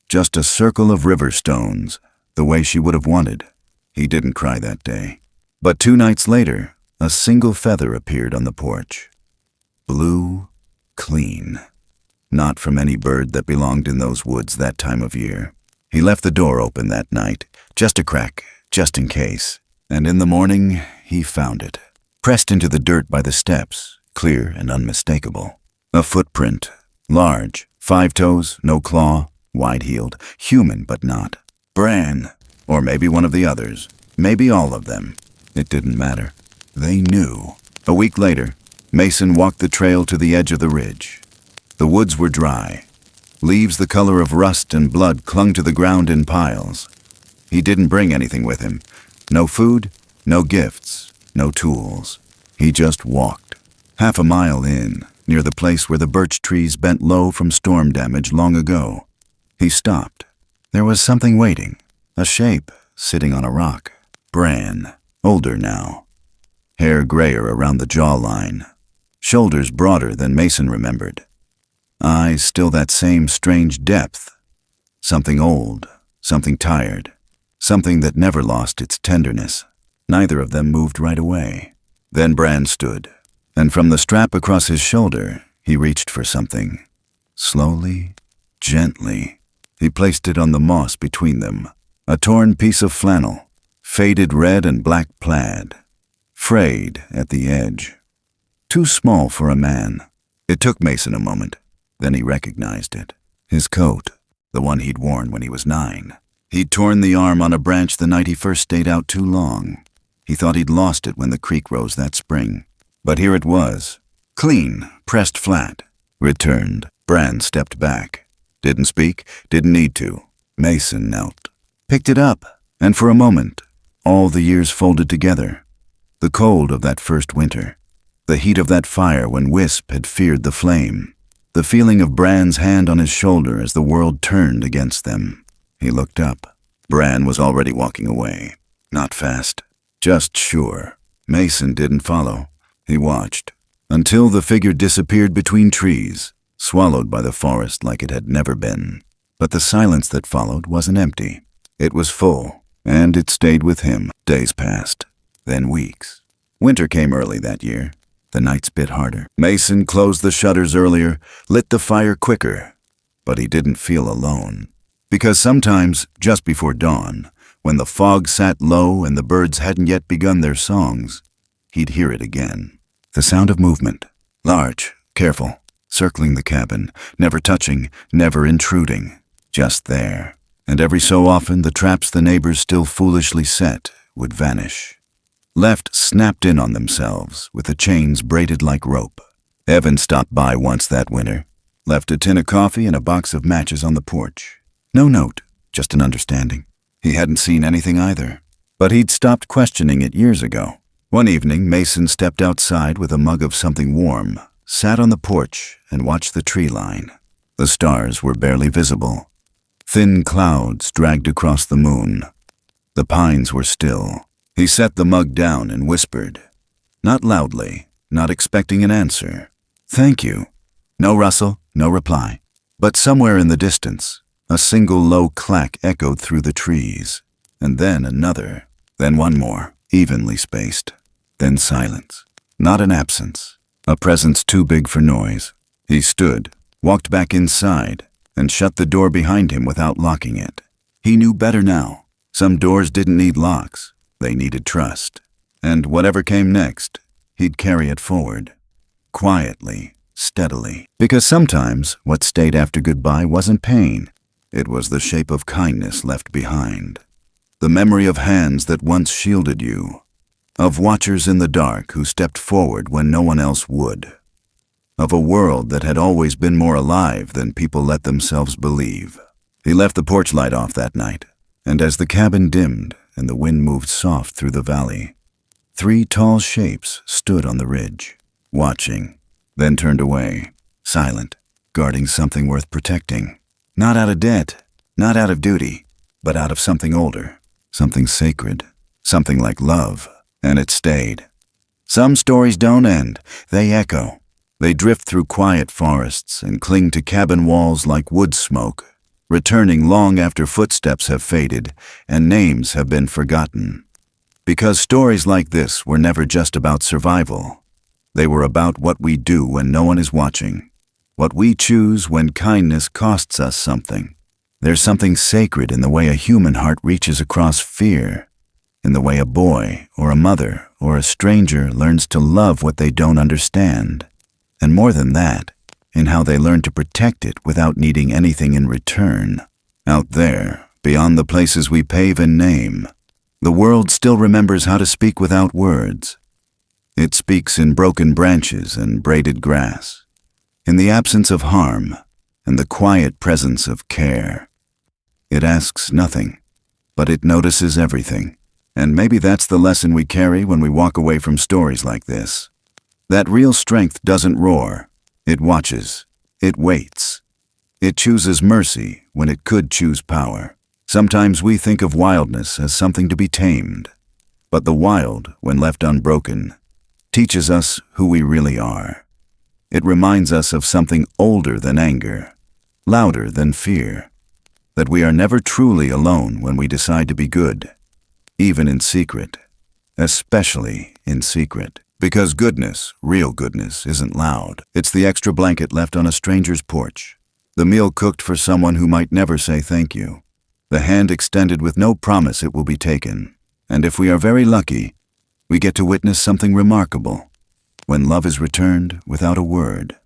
just a circle of river stones, the way she would have wanted. He didn't cry that day. But 2 nights later, a single feather appeared on the porch. Blue, clean. Not from any bird that belonged in those woods that time of year. He left the door open that night, just a crack, just in case. And in the morning, he found it. Pressed into the dirt by the steps, clear and unmistakable. A footprint, large, 5 toes, no claw, wide-heeled, human but not. Bran, or maybe one of the others, maybe all of them. It didn't matter. They knew. A week later, Mason walked the trail to the edge of the ridge. The woods were dry. Leaves the color of rust and blood clung to the ground in piles. He didn't bring anything with him. No food, no gifts, no tools. He just walked. Half a mile in, near the place where the birch trees bent low from storm damage long ago. He stopped. There was something waiting. A shape sitting on a rock. Bran, older now. Hair grayer around the jawline. Shoulders broader than Mason remembered. Eyes still that same strange depth. Something old, something tired. Something that never lost its tenderness. Neither of them moved right away. Then Bran stood, and from the strap across his shoulder, he reached for something. Slowly, gently, he placed it on the moss between them. A torn piece of flannel, faded red and black plaid, frayed at the edge. Too small for a man. It took Mason a moment. Then he recognized it. His coat, the one he'd worn when he was 9. He'd torn the arm on a branch the night he first stayed out too long. He thought he'd lost it when the creek rose that spring. But here it was, clean, pressed flat, returned. Bran stepped back. Didn't speak, didn't need to. Mason knelt, picked it up, and for a moment, all the years folded together. The cold of that first winter, the heat of that fire when Wisp had feared the flame, the feeling of Bran's hand on his shoulder as the world turned against them. He looked up. Bran was already walking away. Not fast, just sure. Mason didn't follow. He watched, until the figure disappeared between trees, swallowed by the forest like it had never been. But the silence that followed wasn't empty. It was full, and it stayed with him. Days passed, then weeks. Winter came early that year. The nights bit harder. Mason closed the shutters earlier, lit the fire quicker. But he didn't feel alone. Because sometimes, just before dawn, when the fog sat low and the birds hadn't yet begun their songs, he'd hear it again. The sound of movement. Large, careful, circling the cabin, never touching, never intruding. Just there. And every so often the traps the neighbors still foolishly set would vanish. Left snapped in on themselves, with the chains braided like rope. Evan stopped by once that winter, left a tin of coffee and a box of matches on the porch. No note, just an understanding. He hadn't seen anything either, but he'd stopped questioning it years ago. One evening, Mason stepped outside with a mug of something warm, sat on the porch, and watched the tree line. The stars were barely visible. Thin clouds dragged across the moon. The pines were still. He set the mug down and whispered. Not loudly, not expecting an answer. "Thank you." No rustle, no reply. But somewhere in the distance, a single low clack echoed through the trees. and then another, then one more, evenly spaced. Then silence. Not an absence, a presence too big for noise. He stood, walked back inside, and shut the door behind him without locking it. He knew better now. Some doors didn't need locks. They needed trust. And whatever came next, he'd carry it forward. Quietly, steadily. Because sometimes what stayed after goodbye wasn't pain. It was the shape of kindness left behind. The memory of hands that once shielded you. Of watchers in the dark who stepped forward when no one else would. Of a world that had always been more alive than people let themselves believe. He left the porch light off that night, and as the cabin dimmed and the wind moved soft through the valley, 3 tall shapes stood on the ridge, watching, then turned away, silent, guarding something worth protecting. Not out of debt, not out of duty, but out of something older, something sacred, something like love, and it stayed. Some stories don't end, they echo. They drift through quiet forests and cling to cabin walls like wood smoke, returning long after footsteps have faded and names have been forgotten. Because stories like this were never just about survival. They were about what we do when no one is watching, what we choose when kindness costs us something. There's something sacred in the way a human heart reaches across fear, in the way a boy or a mother or a stranger learns to love what they don't understand. And more than that, in how they learn to protect it without needing anything in return. Out there, beyond the places we pave and name, the world still remembers how to speak without words. It speaks in broken branches and braided grass, in the absence of harm and the quiet presence of care. It asks nothing, but it notices everything. And maybe that's the lesson we carry when we walk away from stories like this. That real strength doesn't roar. It watches. It waits. It chooses mercy when it could choose power. Sometimes we think of wildness as something to be tamed. But the wild, when left unbroken, teaches us who we really are. It reminds us of something older than anger, louder than fear, that we are never truly alone when we decide to be good, even in secret, especially in secret. Because goodness, real goodness, isn't loud. It's the extra blanket left on a stranger's porch, the meal cooked for someone who might never say thank you, the hand extended with no promise it will be taken. And if we are very lucky, we get to witness something remarkable, when love is returned without a word,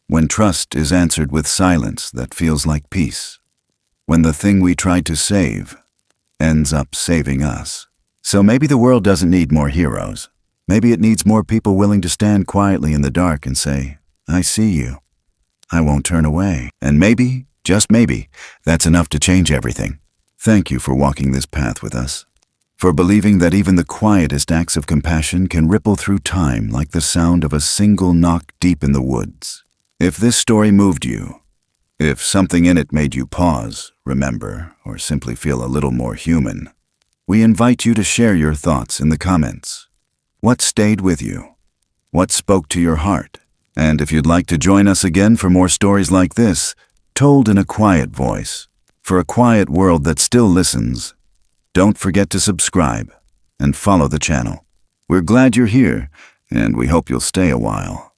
when trust is answered with silence that feels like peace, when the thing we tried to save ends up saving us. So maybe the world doesn't need more heroes. Maybe it needs more people willing to stand quietly in the dark and say, I see you. I won't turn away. And maybe, just maybe, that's enough to change everything. Thank you for walking this path with us, for believing that even the quietest acts of compassion can ripple through time like the sound of a single knock deep in the woods. If this story moved you, if something in it made you pause, remember, or simply feel a little more human, we invite you to share your thoughts in the comments. What stayed with you? What spoke to your heart? And if you'd like to join us again for more stories like this, told in a quiet voice, for a quiet world that still listens, don't forget to subscribe and follow the channel. We're glad you're here, and we hope you'll stay a while.